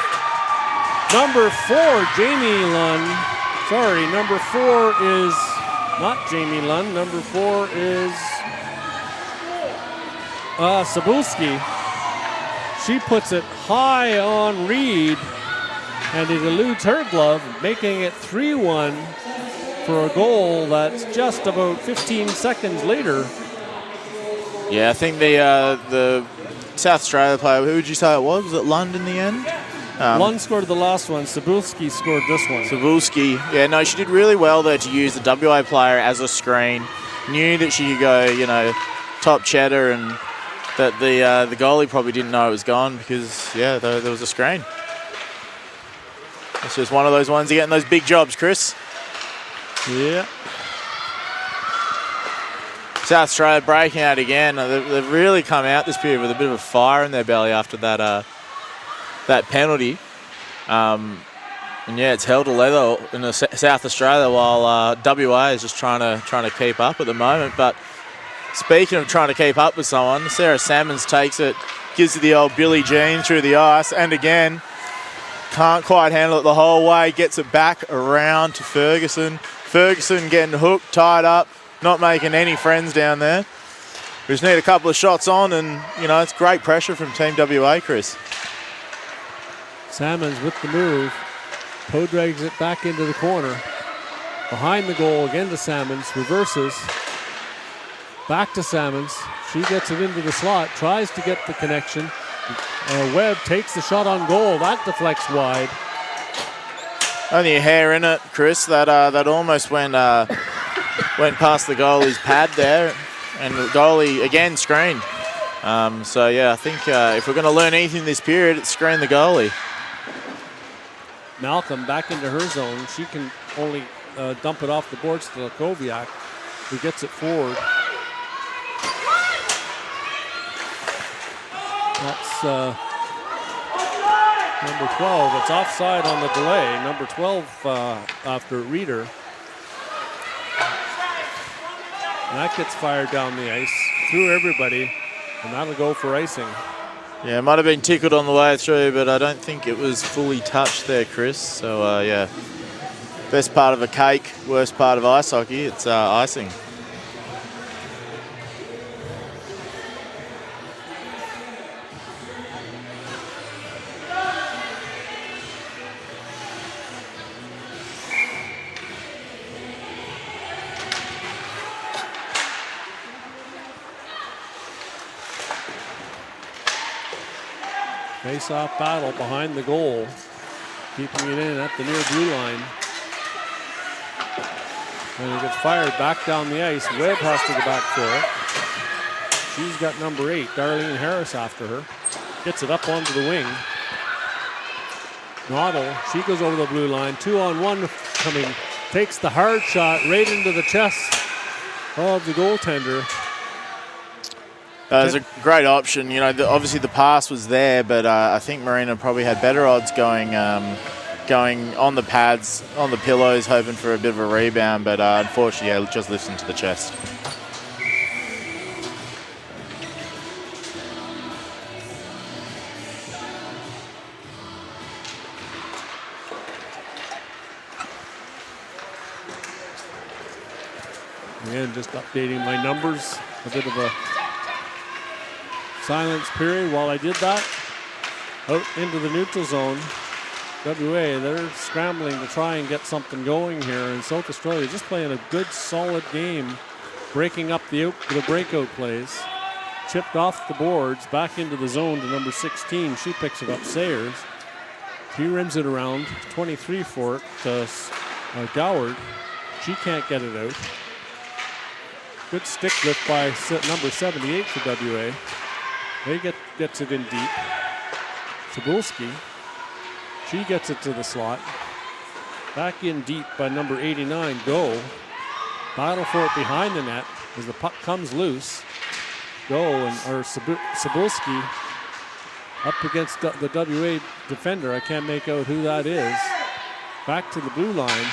Number 4, Jamie Lund. Sorry, number 4 is not Jamie Lund. Number 4 is Cebulski. She puts it high on Reed, and it eludes her glove, making it 3-1 for a goal that's just about 15 seconds later. Yeah, I think the South Australia player, who would you say it was? Was it Lund in the end? Lund scored the last one. Cebulski scored this one. Cebulski. Yeah, no, she did really well there to use the WA player as a screen. Knew that she could go, top cheddar, and that the goalie probably didn't know it was gone because, yeah, there was a screen. It's just one of those ones you're getting those big jobs, Chris. Yeah. South Australia breaking out again. They've really come out this period with a bit of a fire in their belly after that penalty. And yeah, it's hell to leather in South Australia while WA is just trying to keep up at the moment. But speaking of trying to keep up with someone, Sarah Salmons takes it, gives it the old Billie Jean through the ice, and again, can't quite handle it the whole way, gets it back around to Ferguson. Ferguson getting hooked, tied up, not making any friends down there. We just need a couple of shots on, and, it's great pressure from Team WA, Chris. Salmons with the move. Poe drags it back into the corner. Behind the goal, again to Salmons. Reverses. Back to Salmons. She gets it into the slot. Tries to get the connection. Webb takes the shot on goal. That deflects wide. Only a hair in it, Chris. That almost went past the goalie's pad there. And the goalie, again, screened. So, yeah, I think if we're going to learn anything this period, it's screen the goalie. Malcolm back into her zone. She can only dump it off the boards to Lakoviak, who gets it forward. That's number 12. It's offside on the delay. Number 12 after Reeder. And that gets fired down the ice through everybody, and that'll go for icing. Yeah, it might have been tickled on the way through, but I don't think it was fully touched there, Chris. So, yeah, best part of a cake, worst part of ice hockey, it's icing. Face-off battle behind the goal, keeping it in at the near blue line. And it gets fired back down the ice. Webb has to go back for it. She's got number 8, Darlene Harris, after her. Gets it up onto the wing. Noddle, she goes over the blue line. 2-on-1 coming. Takes the hard shot right into the chest of the goaltender. It was a great option. You know, obviously the pass was there, but I think Marina probably had better odds going on the pads, on the pillows, hoping for a bit of a rebound. But unfortunately, yeah, just lifts into the chest. Again, just updating my numbers. A bit of a silence period while I did that. Out into the neutral zone. WA, they're scrambling to try and get something going here. And South Australia just playing a good, solid game, breaking up the breakout plays. Chipped off the boards, back into the zone to number 16. She picks it up, Sayers. He rims it around, 23 for it to Goward. She can't get it out. Good stick lift by number 78 for WA. They gets it in deep. Cebulski. She gets it to the slot. Back in deep by number 89, Go. Battle for it behind the net as the puck comes loose. Cebulski up against the WA defender. I can't make out who that is. Back to the blue line.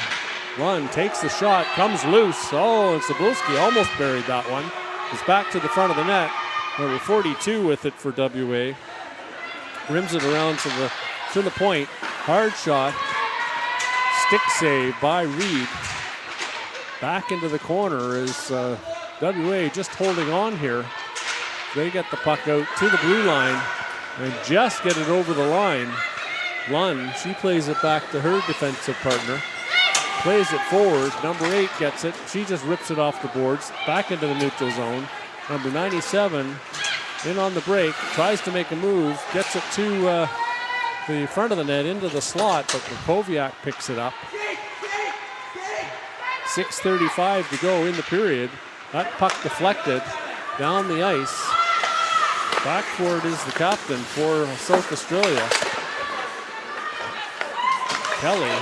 Lund takes the shot, comes loose. Oh, and Cebulski almost buried that one. It's back to the front of the net. Number 42 with it for WA. Rims it around to the point. Hard shot. Stick save by Reed. Back into the corner is WA just holding on here. They get the puck out to the blue line and just get it over the line. Lund, she plays it back to her defensive partner. Plays it forward. Number 8 gets it. She just rips it off the boards. Back into the neutral zone. Number 97 in on the break. Tries to make a move. Gets it to the front of the net into the slot, but Lakoviak picks it up. 6:35 to go in the period. That puck deflected down the ice. Back for it is the captain for South Australia. Kelly,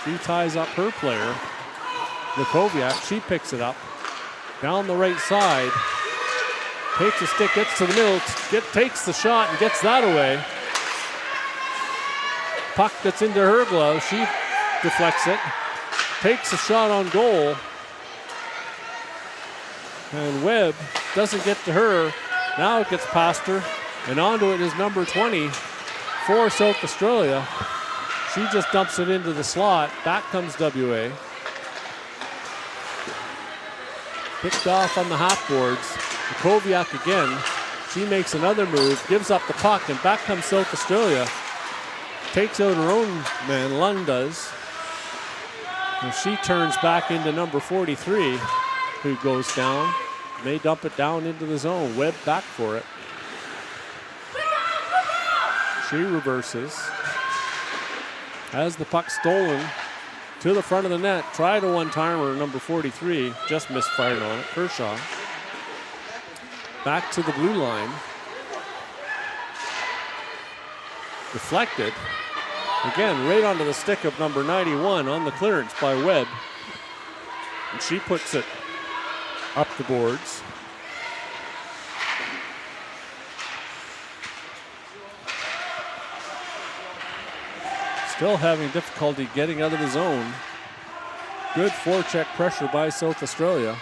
she ties up her player. Lakoviak, she picks it up. Down the right side. Takes a stick, gets to the middle, takes the shot and gets that away. Puck that's into her glove, she deflects it. Takes a shot on goal. And Webb doesn't get to her. Now it gets past her. And onto it is number 20 for South Australia. She just dumps it into the slot. Back comes WA. Picked off on the half boards. Lakoviak again. She makes another move, gives up the puck, and back comes South Australia. takes out her own man, Lund does. And she turns back into number 43, who goes down. May dump it down into the zone. Webb back for it. She reverses. Has the puck stolen to the front of the net. Tried a one-timer, number 43. Just misfired on it. Kershaw. Back to the blue line. Deflected. Again, right onto the stick of number 91 on the clearance by Webb. And she puts it up the boards. Still having difficulty getting out of the zone. Good forecheck pressure by South Australia.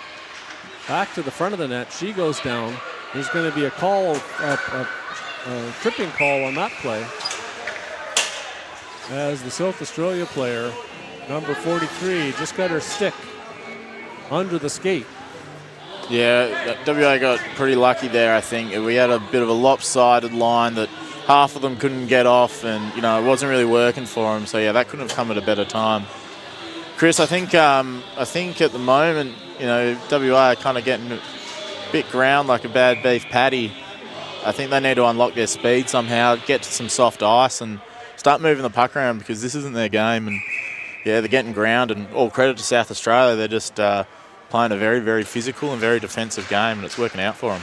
Back to the front of the net. She goes down. There's going to be a call, a tripping call on that play, as the South Australia player, number 43, just got her stick under the skate. Yeah, WA got pretty lucky there, I think. We had a bit of a lopsided line that half of them couldn't get off, and it wasn't really working for them. So yeah, that couldn't have come at a better time. Chris, I think at the moment, WA are kind of getting a bit ground like a bad beef patty. I think they need to unlock their speed somehow, get to some soft ice, and start moving the puck around, because this isn't their game. And yeah, they're getting ground, and all credit to South Australia. They're just playing a very, very physical and very defensive game, and it's working out for them.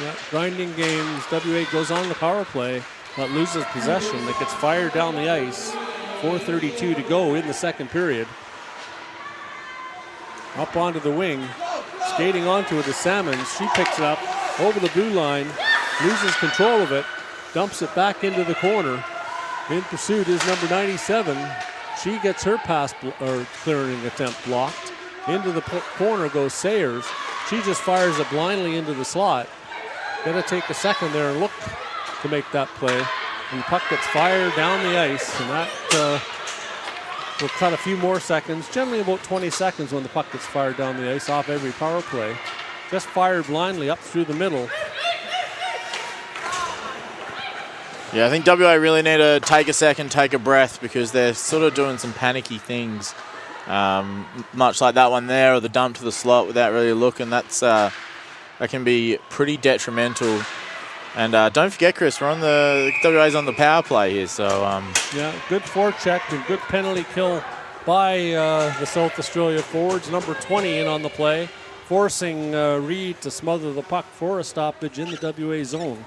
Yeah, grinding games. WA goes on the power play, but loses possession. It gets fired down the ice. 4:32 to go in the second period. Up onto the wing. Skating onto it is Salmons. She picks it up over the blue line, loses control of it, dumps it back into the corner. In pursuit is number 97. She gets her pass or clearing attempt blocked. Into the corner goes Sayers. She just fires it blindly into the slot. Got to take a second there and look to make that play. And the puck gets fired down the ice, and that will cut a few more seconds, generally about 20 seconds when the puck gets fired down the ice off every power play. Just fired blindly up through the middle. Yeah, I think WA really need to take a second, take a breath, because they're sort of doing some panicky things. Much like that one there, or the dump to the slot without really looking. That can be pretty detrimental. And don't forget, Chris, WA's on the power play here. So yeah, good forecheck and good penalty kill by the South Australia forwards. Number 20 in on the play, forcing Reed to smother the puck for a stoppage in the WA zone.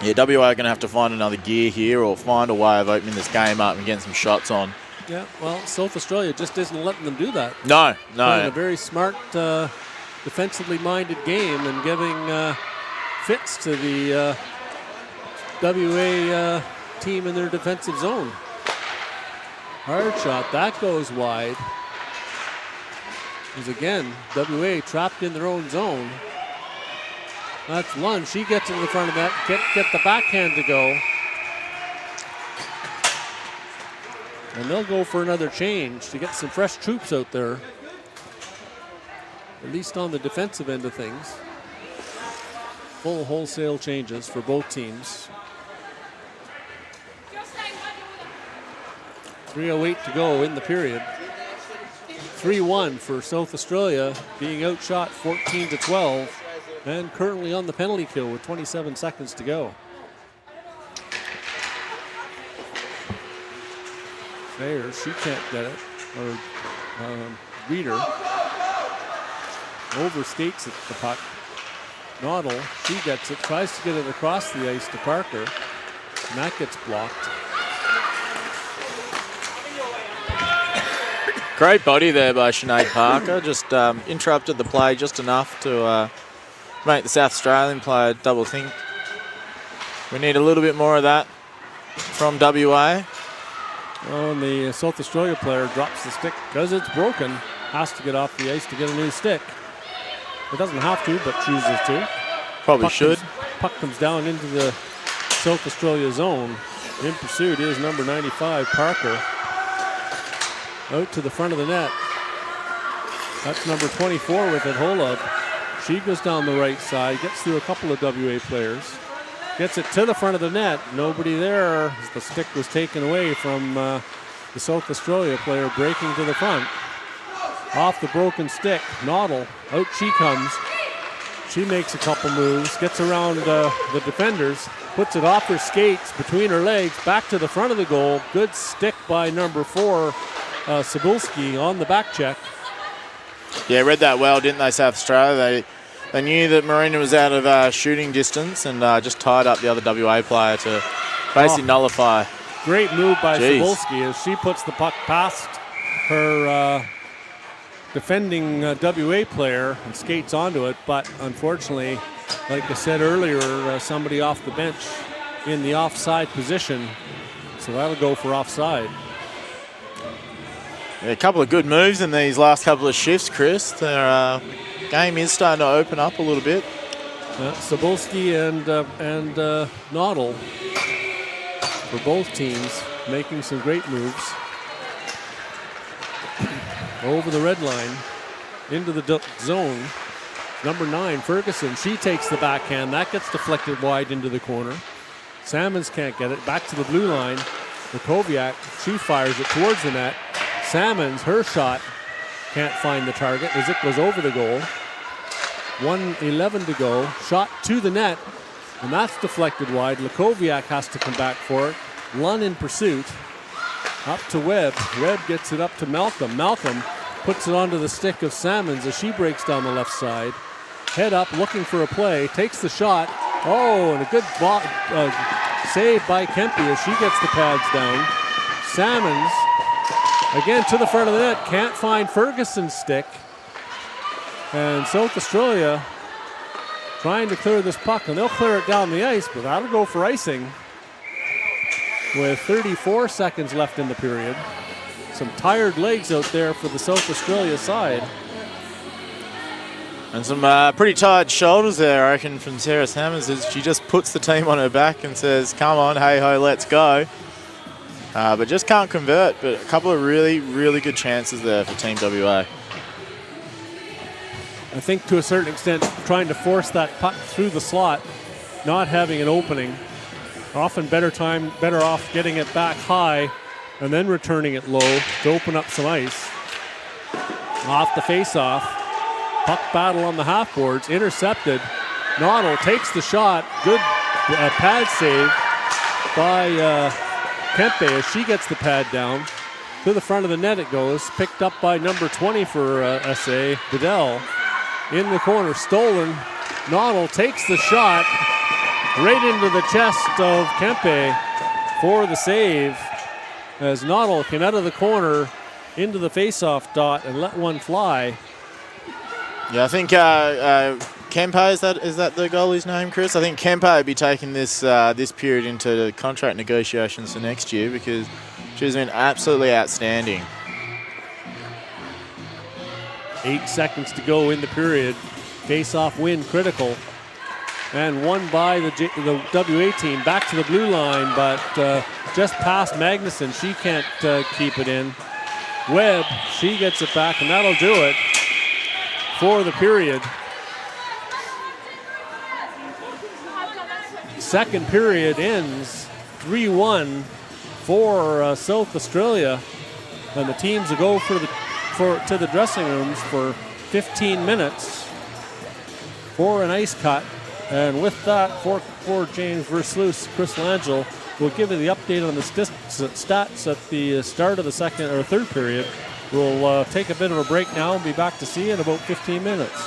Yeah, WA are going to have to find another gear here, or find a way of opening this game up and getting some shots on. Yeah, well, South Australia just isn't letting them do that. No. Playing a very smart, defensively minded game, and giving fits to the WA team in their defensive zone. Hard shot, that goes wide. Because again, WA trapped in their own zone. That's Lund. She gets in the front of that. Get the backhand to go. And they'll go for another change to get some fresh troops out there. At least on the defensive end of things. Full wholesale changes for both teams. 3:08 to go in the period. 3-1 for South Australia, being outshot 14-12. And currently on the penalty kill with 27 seconds to go. Sayers, she can't get it. Or Reeder overskates it, the puck. Noddle, she gets it, tries to get it across the ice to Parker. And that gets blocked. Great body there by Sinead Parker. Just interrupted the play just enough to make the South Australian player double think. We need a little bit more of that from WA. Oh, and the South Australia player drops the stick because it's broken. Has to get off the ice to get a new stick. It doesn't have to, but chooses to. Probably should. Puck comes down into the South Australia zone. In pursuit is number 95, Parker. Out to the front of the net. That's number 24 with it, Holub. She goes down the right side, gets through a couple of WA players, gets it to the front of the net. Nobody there as the stick was taken away from the South Australia player breaking to the front. Off the broken stick, Noddle, out she comes. She makes a couple moves, gets around the defenders, puts it off her skates, between her legs, back to the front of the goal. Good stick by number 4, Cebulski on the back check. Yeah, read that well, didn't they, South Australia? They knew that Marina was out of shooting distance and just tied up the other WA player to basically nullify. Great move by Jeez. Cebulski as she puts the puck past her defending WA player and skates onto it, but unfortunately, like I said earlier, somebody off the bench in the offside position, so that'll go for offside. Yeah, a couple of good moves in these last couple of shifts, Chris. Their game is starting to open up a little bit. Cebulski and Noddle for both teams making some great moves. Over the red line, into the zone. Number 9, Ferguson, she takes the backhand. That gets deflected wide into the corner. Salmons can't get it. Back to the blue line. Lukoviak, she fires it towards the net. Salmons, her shot, can't find the target as it goes over the goal. 1:11 to go. Shot to the net, and that's deflected wide. Lukoviak has to come back for it. Lunn in pursuit. Up to Webb. Webb gets it up to Malcolm. Malcolm puts it onto the stick of Salmons as she breaks down the left side. Head up, looking for a play. Takes the shot. Oh, and a good save by Kempe as she gets the pads down. Salmons, again to the front of the net. Can't find Ferguson's stick. And South Australia trying to clear this puck, and they'll clear it down the ice, but that'll go for icing. With 34 seconds left in the period. Some tired legs out there for the South Australia side. And some pretty tired shoulders there, I reckon, from Sarah Salmons as she just puts the team on her back and says, come on, hey-ho, let's go. But just can't convert, but a couple of really, really good chances there for Team WA. I think to a certain extent, trying to force that puck through the slot, not having an opening. Often better off getting it back high and then returning it low to open up some ice. Off the face-off. Puck battle on the half boards, intercepted. Noddle takes the shot. Good pad save by Kempe as she gets the pad down. To the front of the net it goes. Picked up by number 20 for SA, Bedell. In the corner, stolen. Noddle takes the shot right into the chest of Kempe for the save as Noddle came out of the corner into the face-off dot and let one fly. Yeah, I think Kempe, is that the goalie's name, Chris? I think Kempe would be taking this this period into contract negotiations for next year because she's been absolutely outstanding. 8 seconds to go in the period. Face-off win critical. And won by the WA team. Back to the blue line, but just past Magnuson. She can't keep it in. Webb, she gets it back, and that'll do it for the period. Second period ends 3-1 for South Australia, and the teams will go to the dressing rooms for 15 minutes for an ice cut. And with that, for James Versluis, Chris Langell will give you the update on the stats at the start of the second or third period. We'll take a bit of a break now and be back to see you in about 15 minutes.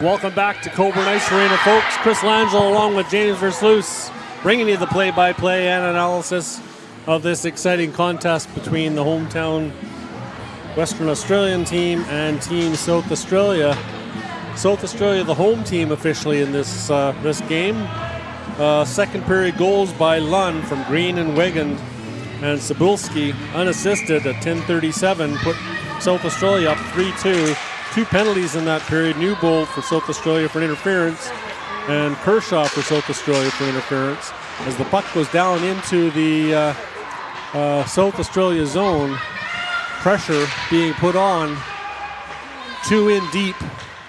Welcome back to Cockburn Ice Arena, folks. Chris Langell along with James Versluis bringing you the play-by-play and analysis of this exciting contest between the hometown Western Australian team and Team South Australia. South Australia, the home team officially in this game. Second period goals by Lunn from Green and Wiggins, and Cebulski unassisted at 10:37 put South Australia up 3-2. 2 penalties in that period. Newbold for South Australia for interference, and Kershaw for South Australia for interference. As the puck goes down into the South Australia zone, pressure being put on, 2 in deep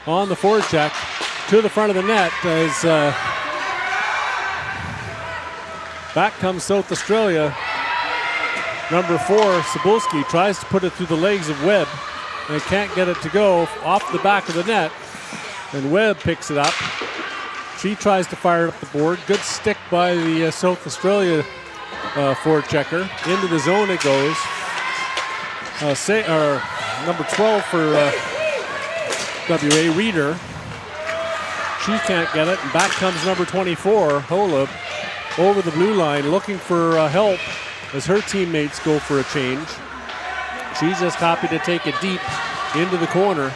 on the forecheck to the front of the net as back comes South Australia. Number 4, Cebulski, tries to put it through the legs of Webb and can't get it to go off the back of the net. And Webb picks it up. She tries to fire it up the board. Good stick by the South Australia forechecker. Into the zone it goes. Number 12 for WA, Reader. She can't get it, and back comes number 24, Holub, over the blue line looking for help as her teammates go for a change. She's just happy to take it deep into the corner.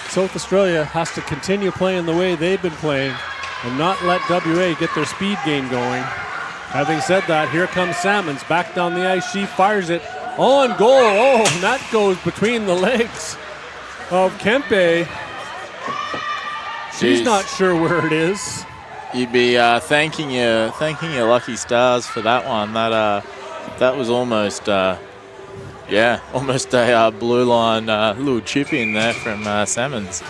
South Australia has to continue playing the way they've been playing and not let WA get their speed game going. Having said that, here comes Salmons back down the ice. She fires it on goal. Oh, and that goes between the legs of Kempe. She's not sure where it is. You'd be thanking your lucky stars for that one. That was almost a blue line little chip in there from Salmons.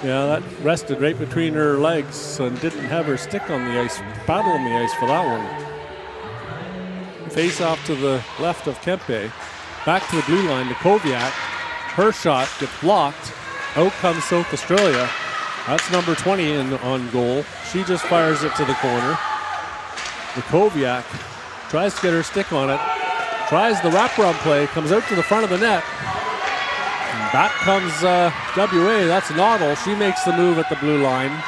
Yeah, that rested right between her legs and didn't have her stick on the ice, paddle on the ice for that one. Face off to the left of Kempe. Back to the blue line to Koviak. Her shot gets blocked. Out comes South Australia. That's number 20 on goal. She just fires it to the corner. Koviak tries to get her stick on it. Tries the wraparound play. Comes out to the front of the net. And back comes WA. That's Noddle. She makes the move at the blue line.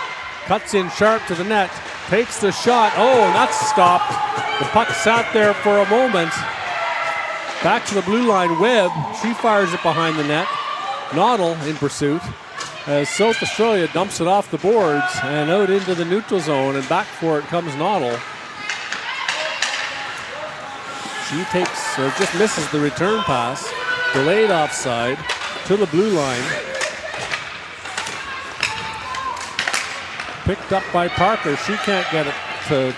Cuts in sharp to the net. Takes the shot. Oh, and that's stopped. The puck sat there for a moment. Back to the blue line. Webb. She fires it behind the net. Noddle in pursuit. As South Australia dumps it off the boards and out into the neutral zone, and back for it comes Noddle. She just misses the return pass. Delayed offside to the blue line. Picked up by Parker. She can't get it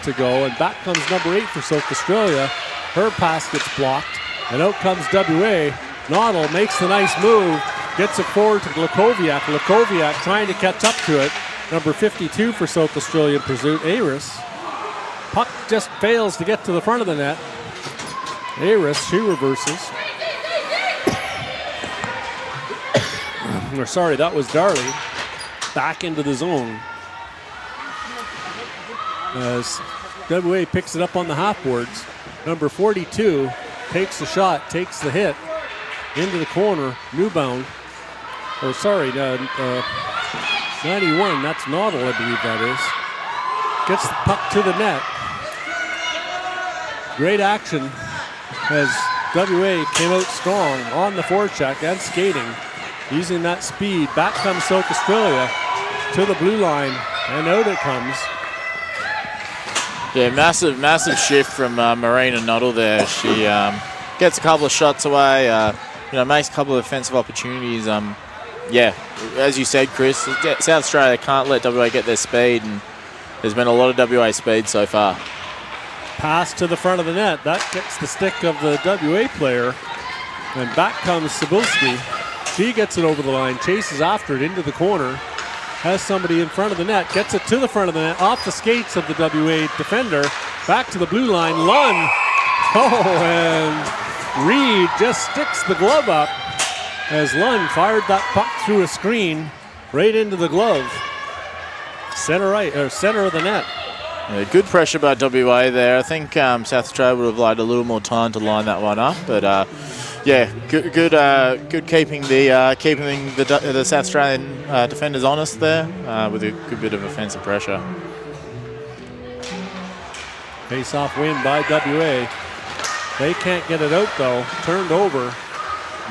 to go, and back comes number 8 for South Australia. Her pass gets blocked, and out comes WA. Noddle makes the nice move. Gets it forward to Lakoviak. Lakoviak trying to catch up to it. Number 52 for South Australia in pursuit, Aris. Puck just fails to get to the front of the net. Aris, she reverses. Sorry, that was Darley. Back into the zone. As WA picks it up on the half boards. Number 42 takes the shot, takes the hit. Into the corner, Newbound. 91, that's Noddle, I believe that is. Gets the puck to the net. Great action as WA came out strong on the forecheck and skating, using that speed. Back comes South Australia to the blue line, and out it comes. Yeah, massive shift from Marina Noddle there. She gets a couple of shots away, makes a couple of offensive opportunities. As you said, Chris, South Australia can't let WA get their speed, and there's been a lot of WA speed so far. Pass to the front of the net. That gets the stick of the WA player, and back comes Cebulski. She gets it over the line, chases after it into the corner, has somebody in front of the net, gets it to the front of the net, off the skates of the WA defender, back to the blue line. Lunn. Oh, and Reed just sticks the glove up as Lunn fired that puck through a screen right into the glove. Center of the net. Yeah, good pressure by WA there. I think South Australia would have liked a little more time to line that one up, but Yeah, good keeping the South Australian defenders honest there with a good bit of offensive pressure. Face-off win by WA. They can't get it out though. Turned over.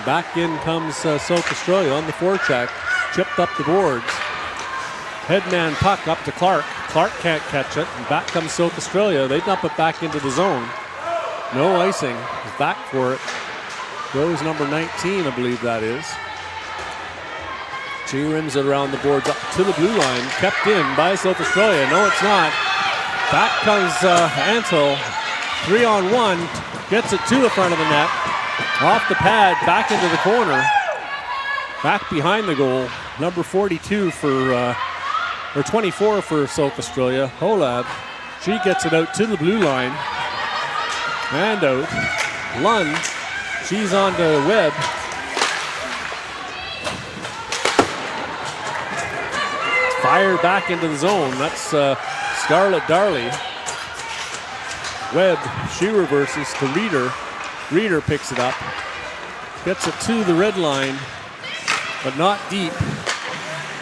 Back in comes South Australia on the forecheck. Chipped up the boards. Headman puck up to Clark. Clark can't catch it. And back comes South Australia. They dump it back into the zone. No icing. He's back for it. Goes number 19, I believe that is. She rims it around the boards up to the blue line. Kept in by South Australia. No, it's not. Back comes Ansel. 3-on-1. Gets it to the front of the net. Off the pad, back into the corner. Back behind the goal. Number 42 or 24 for South Australia. Holab. She gets it out to the blue line. And out. Lund. She's on to Webb. Fired back into the zone. That's Scarlett Darley. Webb, she reverses to Reeder. Reeder picks it up. Gets it to the red line, but not deep.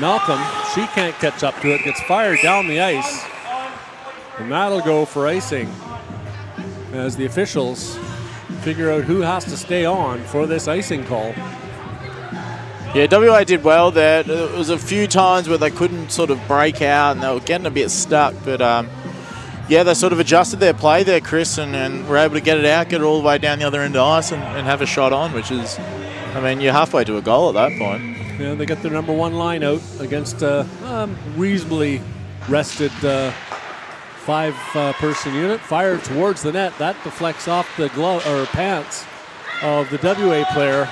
Malcolm, she can't catch up to it. Gets fired down the ice. And that'll go for icing as the officials figure out who has to stay on for this icing call. Yeah, WA did well there. There was a few times where they couldn't sort of break out and they were getting a bit stuck, but yeah, they sort of adjusted their play there, Chris, and were able to get it out, get it all the way down the other end of the ice and have a shot on, which is, I mean, you're halfway to a goal at that point. Yeah, they got their number one line out against a reasonably rested five-person unit. Fired towards the net. That deflects off the glove or pants of the WA player.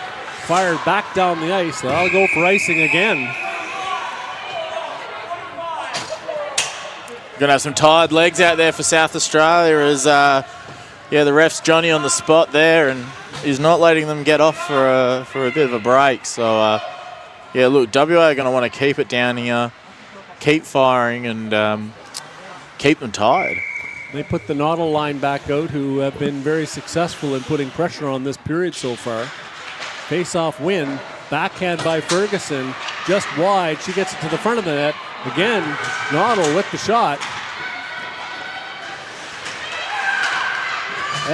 Fired back down the ice. That'll go for icing again. Gonna have some tired legs out there for South Australia as yeah, the ref's Johnny on the spot there and he's not letting them get off for a bit of a break. So yeah, look, WA are gonna want to keep it down here, keep firing and keep them tired. They put the Noddle line back out, who have been very successful in putting pressure on this period so far. Face-off win, backhand by Ferguson, just wide. She gets it to the front of the net. Again, Noddle with the shot.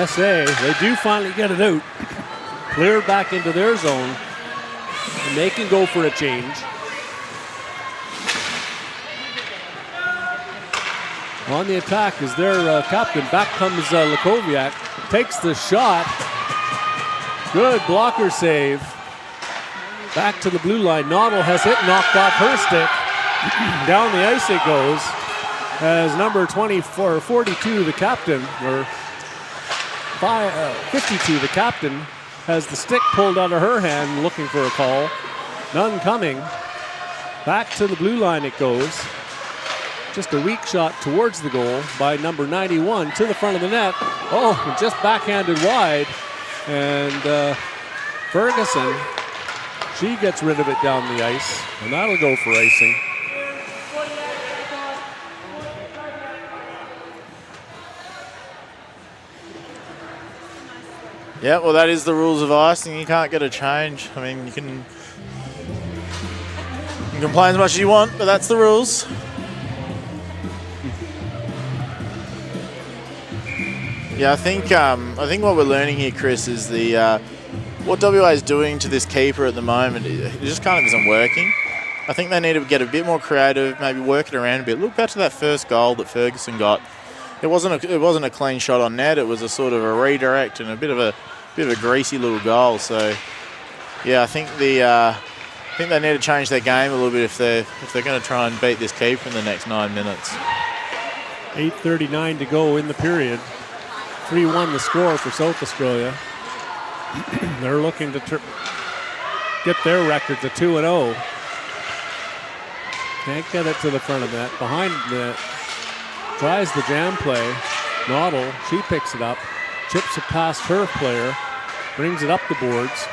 SA, they do finally get it out. Clear back into their zone. And they can go for a change. On the attack is their captain. Back comes Lakoviak. Takes the shot. Good blocker save. Back to the blue line. Noddle has it knocked off her stick. Down the ice it goes. As number 24, 42, the captain, or 52, the captain, has the stick pulled out of her hand looking for a call. None coming. Back to the blue line it goes. Just a weak shot towards the goal by number 91 to the front of the net. Oh, just backhanded wide. And Ferguson, she gets rid of it down the ice. And that'll go for icing. Yeah, well, that is the rules of icing. You can't get a change. I mean, you can complain as much as you want, but that's the rules. Yeah, I think what we're learning here, Chris, is what WA is doing to this keeper at the moment. It just kind of isn't working. I think they need to get a bit more creative, maybe work it around a bit. Look back to that first goal that Ferguson got. It wasn't a clean shot on net. It was a sort of a redirect and a bit of a greasy little goal. So yeah, I think they need to change their game a little bit if they're going to try and beat this keeper in the next 9 minutes. 8:39 to go in the period. 3-1 the score for South Australia. They're looking to get their record to 2-0. Can't get it to the front of that. Behind the net. Tries the jam play. Noddle, she picks it up. Chips it past her player. Brings it up the boards.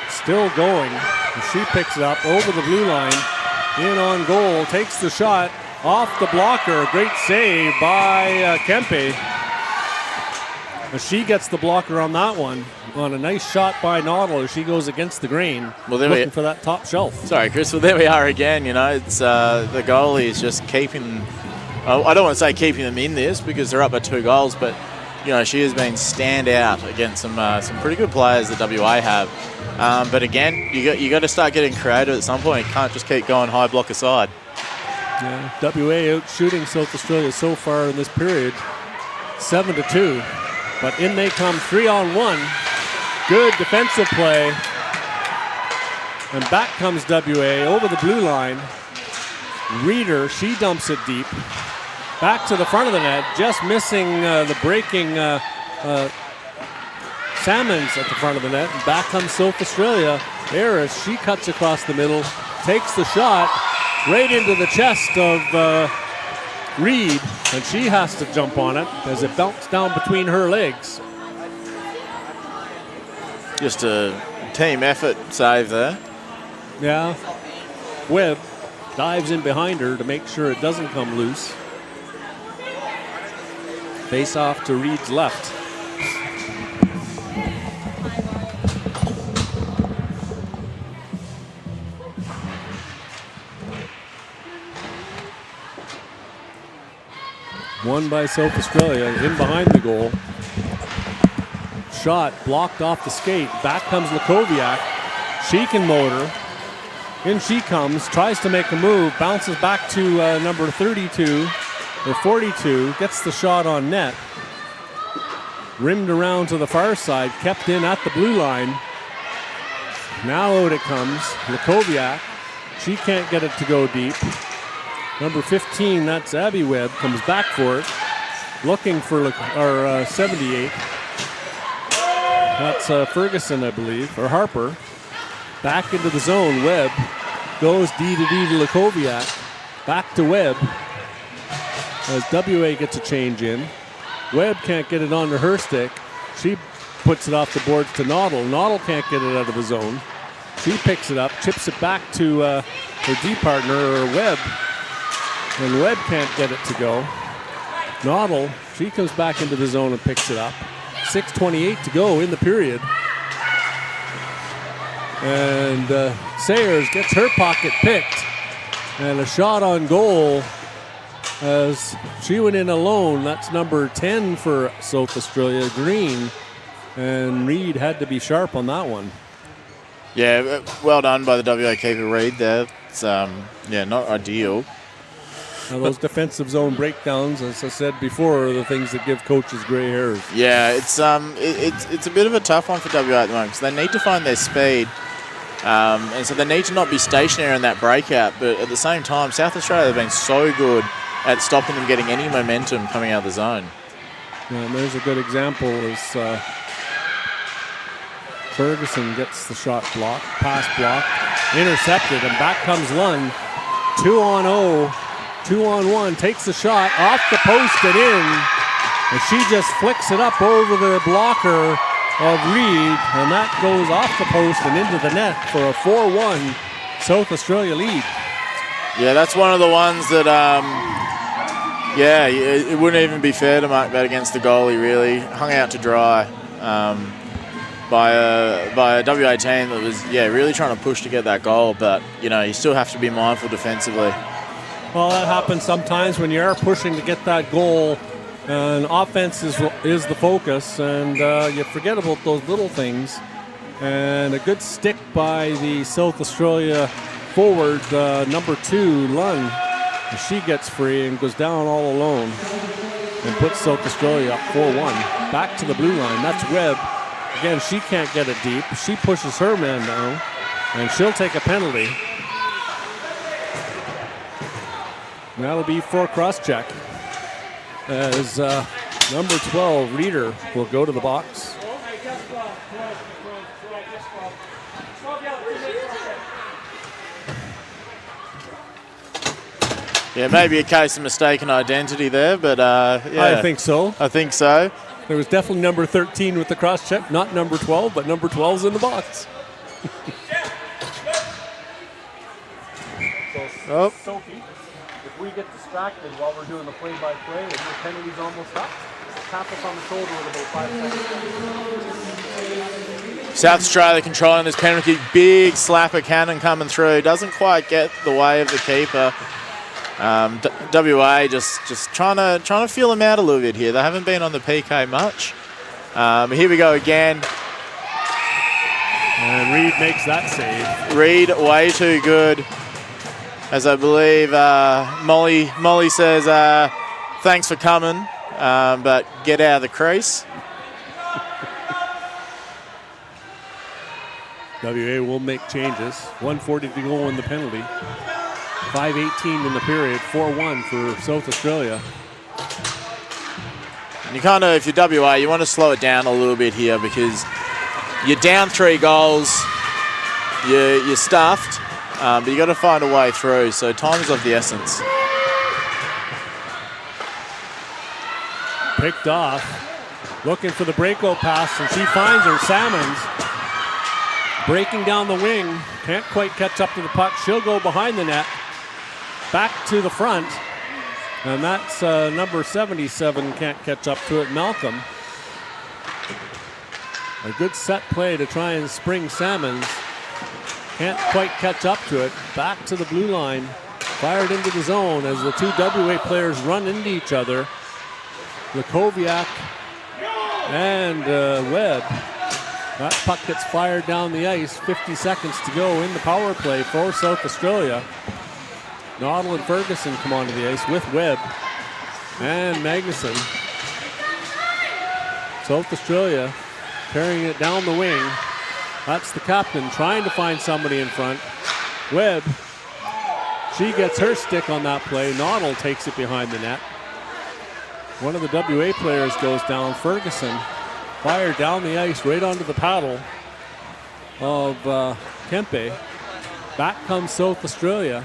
Still going. And she picks it up over the blue line. In on goal. Takes the shot. Off the blocker. Great save by Kempe. But she gets the blocker on that one. On a nice shot by Noddle as she goes against the grain, looking for that top shelf. Sorry, Chris. Well, there we are again. You know, it's the goalie is just keeping. I don't want to say keeping them in this because they're up by 2 goals, but you know she has been stand out against some pretty good players that WA have. But again, you got to start getting creative at some point. You can't just keep going high block aside. Yeah, WA out shooting South Australia so far in this period, 7-2. But in they come 3-on-1. Good defensive play. And back comes WA over the blue line. Reeder, she dumps it deep. Back to the front of the net, just missing the breaking Salmons at the front of the net. And back comes South Australia. Harris, she cuts across the middle, takes the shot right into the chest of Reed, and she has to jump on it as it bounced down between her legs. Just a team effort save there. Yeah. Webb dives in behind her to make sure it doesn't come loose. Face off to Reed's left. Won by South Australia, in behind the goal. Shot blocked off the skate. Back comes Lakoviak. She can motor. In she comes, tries to make a move, bounces back to number 32 or 42, gets the shot on net. Rimmed around to the far side, kept in at the blue line. Now out it comes. Lakoviak. She can't get it to go deep. Number 15, that's Abby Webb, comes back for it. Looking for 78. That's Ferguson, I believe, or Harper. Back into the zone. Webb goes D to Lakoviak. Back to Webb as WA gets a change in. Webb can't get it onto her stick. She puts it off the boards to Noddle. Noddle can't get it out of the zone. She picks it up, chips it back to her D partner, or Webb. And Webb can't get it to go. Noddle, she comes back into the zone and picks it up. 6:28 to go in the period. And Sayers gets her pocket picked. And a shot on goal as she went in alone. That's number 10 for South Australia, Green. And Reed had to be sharp on that one. Yeah, well done by the WA keeper, Reed there. It's, not ideal. Now those defensive zone breakdowns, as I said before, are the things that give coaches gray hairs. Yeah, it's a bit of a tough one for WA at the moment because they need to find their speed. And so they need to not be stationary in that breakout. But at the same time, South Australia have been so good at stopping them getting any momentum coming out of the zone. Yeah, and there's a good example as Ferguson gets the shot blocked, pass blocked, intercepted, and back comes Lund. 2-on-0, 2-on-1, takes the shot off the post and in. And she just flicks it up over the blocker of Reed, and that goes off the post and into the net for a 4-1 South Australia lead. Yeah, that's one of the ones that, it wouldn't even be fair to mark that against the goalie, really. Hung out to dry by a WA team that was, really trying to push to get that goal, but, you still have to be mindful defensively. Well, that happens sometimes when you are pushing to get that goal. And offense is the focus, and you forget about those little things. And a good stick by the South Australia forward, number 2, Lund. She gets free and goes down all alone and puts South Australia up 4-1. Back to the blue line. That's Webb. Again, she can't get it deep. She pushes her man down, and she'll take a penalty. And that'll be for a cross-check. As number 12, Reeder, will go to the box. Yeah, maybe a case of mistaken identity there, but I think so. I think so. There was definitely number 13 with the cross-check, not number 12, but number 12's in the box. Sophie, if we get distracted while we're doing the play-by-play and your penalty's almost up, tap us on the shoulder with about 5 seconds. South Australia controlling this penalty. Big slapper cannon coming through. Doesn't quite get the way of the keeper. WA just trying to feel them out a little bit here. They haven't been on the PK much. Here we go again. And Reed makes that save. Reed way too good. As I believe Molly says, thanks for coming, but get out of the crease. WA will make changes. 1:40 to go in the penalty. 5:18 in the period. 4-1 for South Australia. And you kind of, if you're WA, you want to slow it down a little bit here because you're down 3 goals. You're stuffed, but you got to find a way through. So time is of the essence. Picked off. Looking for the breakout pass, and she finds her. Salmons breaking down the wing. Can't quite catch up to the puck. She'll go behind the net. Back to the front. And that's number 77 can't catch up to it, Malcolm. A good set play to try and spring Salmons. Can't quite catch up to it. Back to the blue line. Fired into the zone as the 2 WA players run into each other. Lakoviak and Webb. That puck gets fired down the ice. 50 seconds to go in the power play for South Australia. Noddle and Ferguson come onto the ice with Webb and Magnuson. South Australia carrying it down the wing. That's the captain trying to find somebody in front. Webb, she gets her stick on that play. Noddle takes it behind the net. One of the WA players goes down. Ferguson fired down the ice right onto the paddle of Kempe. Back comes South Australia.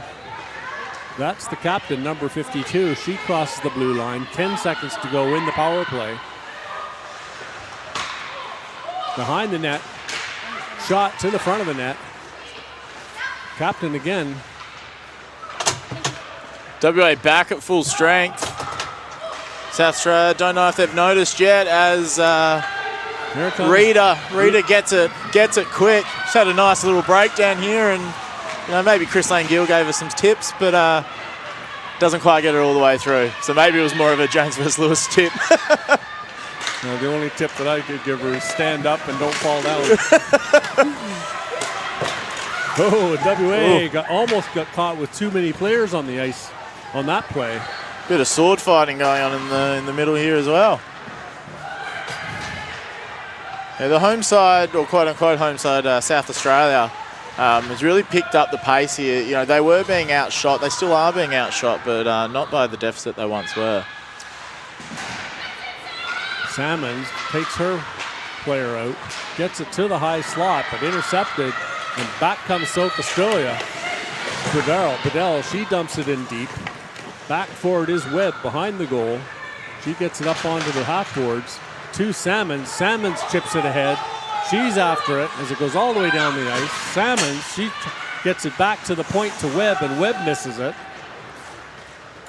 That's the captain, number 52. She crosses the blue line. 10 seconds to go in the power play. Behind the net. Shot to the front of the net. Captain again. WA back at full strength. South Australia, don't know if they've noticed yet as Rita gets it quick. She's had a nice little breakdown here, and maybe Chris Lane Gill gave us some tips, but doesn't quite get it all the way through. So maybe it was more of a James vs. Lewis tip. Well, the only tip that I could give her is stand up and don't fall down. WA almost got caught with too many players on the ice on that play. Bit of sword fighting going on in the middle here as well. Yeah, the home side, or quote unquote home side, South Australia, has really picked up the pace here. They were being outshot. They still are being outshot, but not by the deficit they once were. Salmons takes her player out, gets it to the high slot, but intercepted, and back comes South Australia. Bedell, she dumps it in deep. Back forward is Webb behind the goal. She gets it up onto the half boards. To Salmons. Salmons chips it ahead. She's after it as it goes all the way down the ice. Salmons, she gets it back to the point to Webb, and Webb misses it.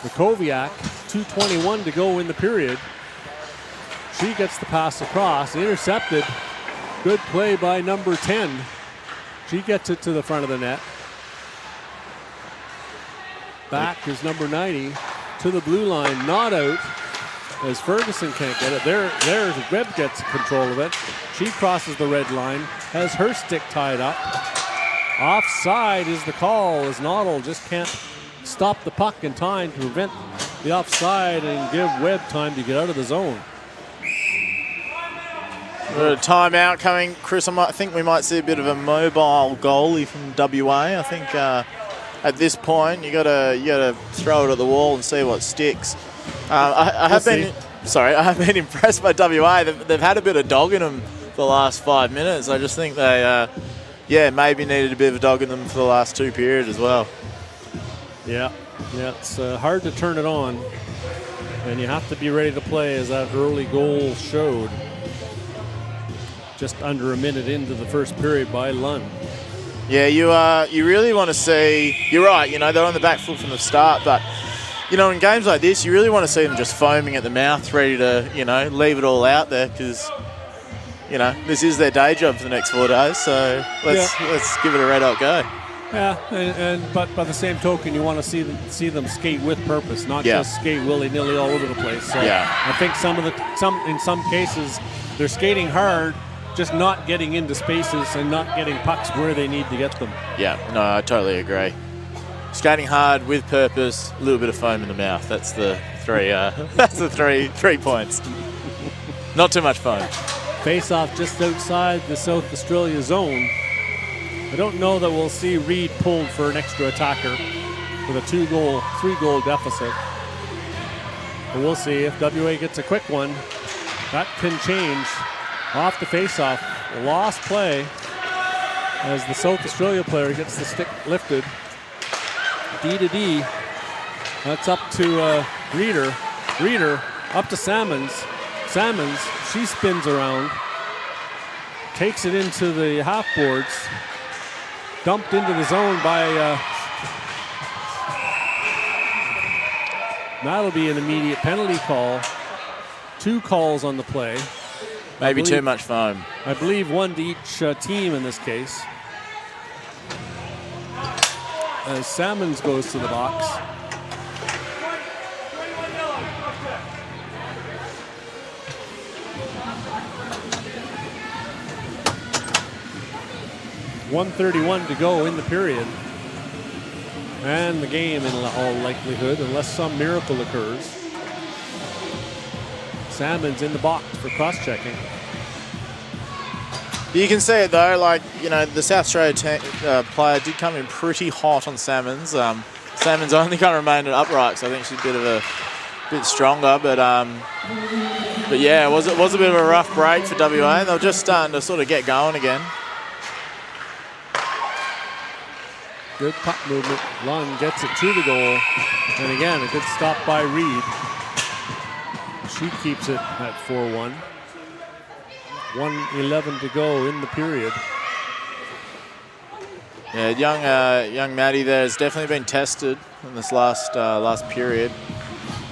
Lakoviak, 2:21 to go in the period. She gets the pass across, intercepted. Good play by number 10. She gets it to the front of the net. Back is number 90 to the blue line, not out as Ferguson can't get it. There's Webb gets control of it. She crosses the red line, has her stick tied up. Offside is the call as Noddle just can't stop the puck in time to prevent the offside and give Webb time to get out of the zone. A timeout coming, Chris. I think we might see a bit of a mobile goalie from WA. I think at this point you gotta throw it at the wall and see what sticks. I have been impressed by WA. They've had a bit of dog in them the last 5 minutes. I just think they maybe needed a bit of a dog in them for the last 2 periods as well. Yeah, it's hard to turn it on, and you have to be ready to play, as that early goal showed. Just under a minute into the first period by Lund. Yeah, you really want to see. You're right. They're on the back foot from the start, but you know, in games like this, you really want to see them just foaming at the mouth, ready to, you know, leave it all out there because, you know, this is their day job for the next 4 days. So let's give it a red hot go. Yeah, but by the same token, you want to see them skate with purpose, not just skate willy-nilly all over the place. So I think in some cases they're skating hard, just not getting into spaces and not getting pucks where they need to get them. Yeah, no, I totally agree. Skating hard with purpose, a little bit of foam in the mouth. That's the three. That's the three points. Not too much foam. Face off just outside the South Australia zone. I don't know that we'll see Reed pulled for an extra attacker with a 3-goal deficit. But we'll see if WA gets a quick one. That can change. Off the face-off, lost play as the South Australia player gets the stick lifted. D to D. That's up to Reeder. Reeder up to Salmons. Salmons, she spins around, takes it into the half boards. Dumped into the zone by, that'll be an immediate penalty call. 2 calls on the play. Maybe too much foam. I believe 1 to each team in this case. As Salmons goes to the box. .131 to go in the period. And the game in all likelihood, unless some miracle occurs. Salmon's in the box for cross-checking. You can see it though, like, you know, the South Australia player did come in pretty hot on Salmons. Salmons only kind of remained upright, so I think she's a bit stronger, but yeah, it was a bit of a rough break for WA. They were just starting to sort of get going again. Good puck movement. Lund gets it to the goal. And again, a good stop by Reed. She keeps it at 4-1. 1:11 to go in the period. Yeah, young Maddie there has definitely been tested in this last period.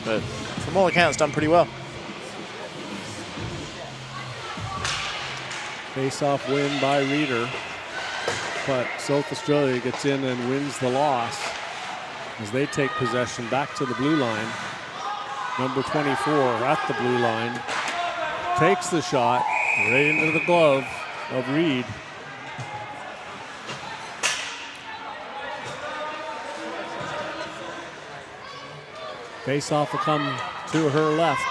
But from all accounts, done pretty well. Face-off win by Reeder. But South Australia gets in and wins the loss as they take possession back to the blue line. Number 24 at the blue line takes the shot right into the glove of Reed. Face-off will come to her left.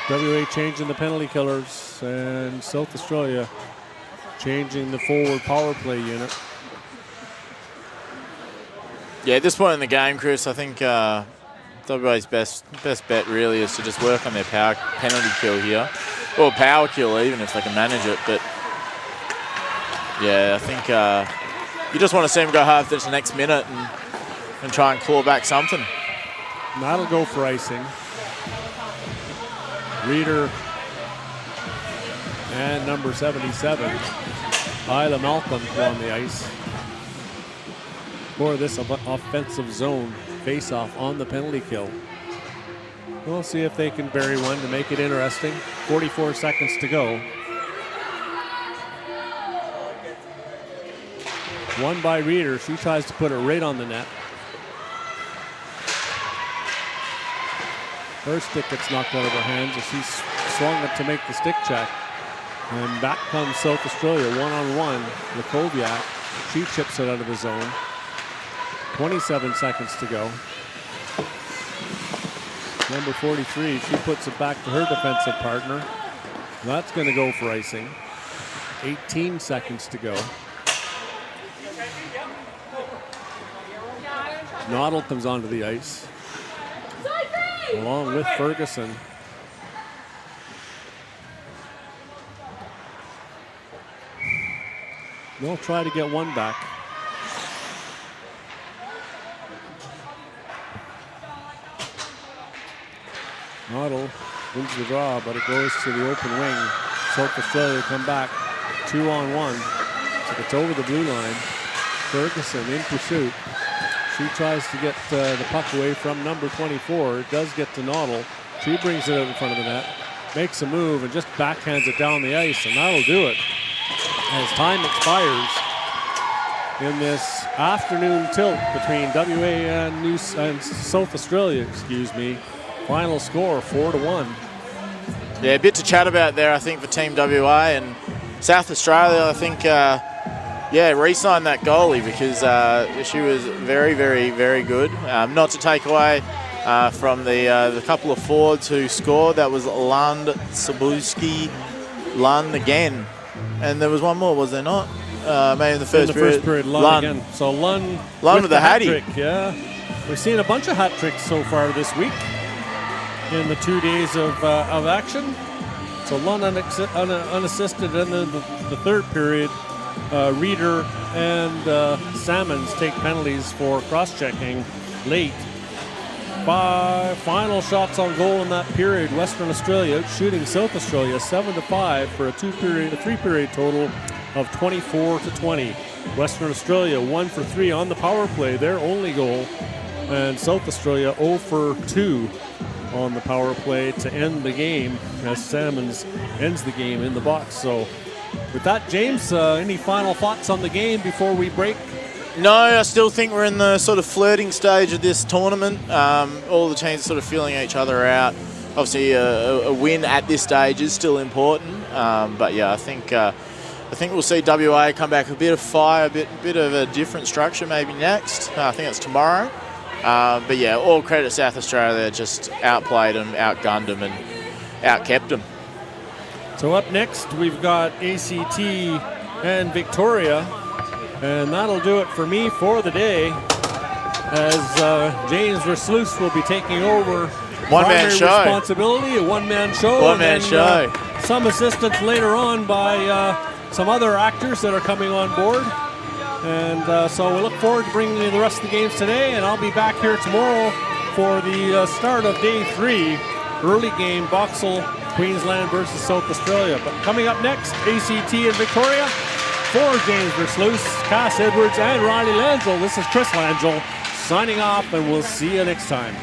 WA changing the penalty killers and South Australia changing the forward power play unit. Yeah, at this point in the game, Chris, I think WA's best bet really is to just work on their penalty kill here. Or power kill even if they can manage it. But yeah, I think you just want to see them go hard for the next minute and try and claw back something. And that'll go for icing. Reeder and number 77, Isla Malcolm on the ice for this offensive zone face-off on the penalty kill. We'll see if they can bury one to make it interesting. 44 seconds to go. One by Reeder. She tries to put it right on the net. Her stick gets knocked out of her hands as she's swung it to make the stick check. And back comes South Australia one-on-one. Lakoviak, she chips it out of the zone. 27 seconds to go. Number 43, she puts it back to her defensive partner. That's going to go for icing. 18 seconds to go. Noddle comes onto the ice, along with Ferguson. They'll try to get one back. Noddle wins the draw, but it goes to the open wing. South Australia come back 2-on-1. So it's over the blue line. Ferguson in pursuit. She tries to get the puck away from number 24. It does get to Noddle. She brings it out in front of the net, makes a move, and just backhands it down the ice, and that'll do it. As time expires in this afternoon tilt between WA and South Australia, final score 4-1. Yeah, a bit to chat about there, I think, for Team WA and South Australia. I think, re-signed that goalie because she was very, very, very good. Not to take away from the couple of forwards who scored. That was Lund, Sabuski, Lund again. And there was one more, was there not? Maybe in the first period. Lund again. So Lund with the hat trick. Yeah, we've seen a bunch of hat tricks so far this week in the 2 days of action. So Lund unassisted, and then the third period, Reeder and Salmons take penalties for cross-checking late. 5 final shots on goal in that period. Western Australia out shooting South Australia 7-5 for a 3-period total of 24-20. Western Australia 1 for 3 on the power play, their only goal, and South Australia 0 for 2 on the power play to end the game as Salmons ends the game in the box. So with that, James, any final thoughts on the game before we break? No, I still think we're in the sort of flirting stage of this tournament. All the teams sort of feeling each other out. Obviously, a win at this stage is still important. But yeah, I think we'll see WA come back a bit of fire, a bit of a different structure maybe next. I think it's tomorrow. But yeah, all credit to South Australia. Just outplayed them, outgunned them, and outkept them. So up next, we've got ACT and Victoria. And that'll do it for me for the day, as James Versluis will be taking over one-man show responsibility, a one-man show. One-man show. Some assistance later on by some other actors that are coming on board. And so we look forward to bringing you the rest of the games today, and I'll be back here tomorrow for the start of day 3, early game, BOXALL Queensland versus South Australia. But coming up next, ACT and Victoria. For James Versluis, Cass Edwards, and Riley Langell, this is Chris Langell signing off, and we'll see you next time.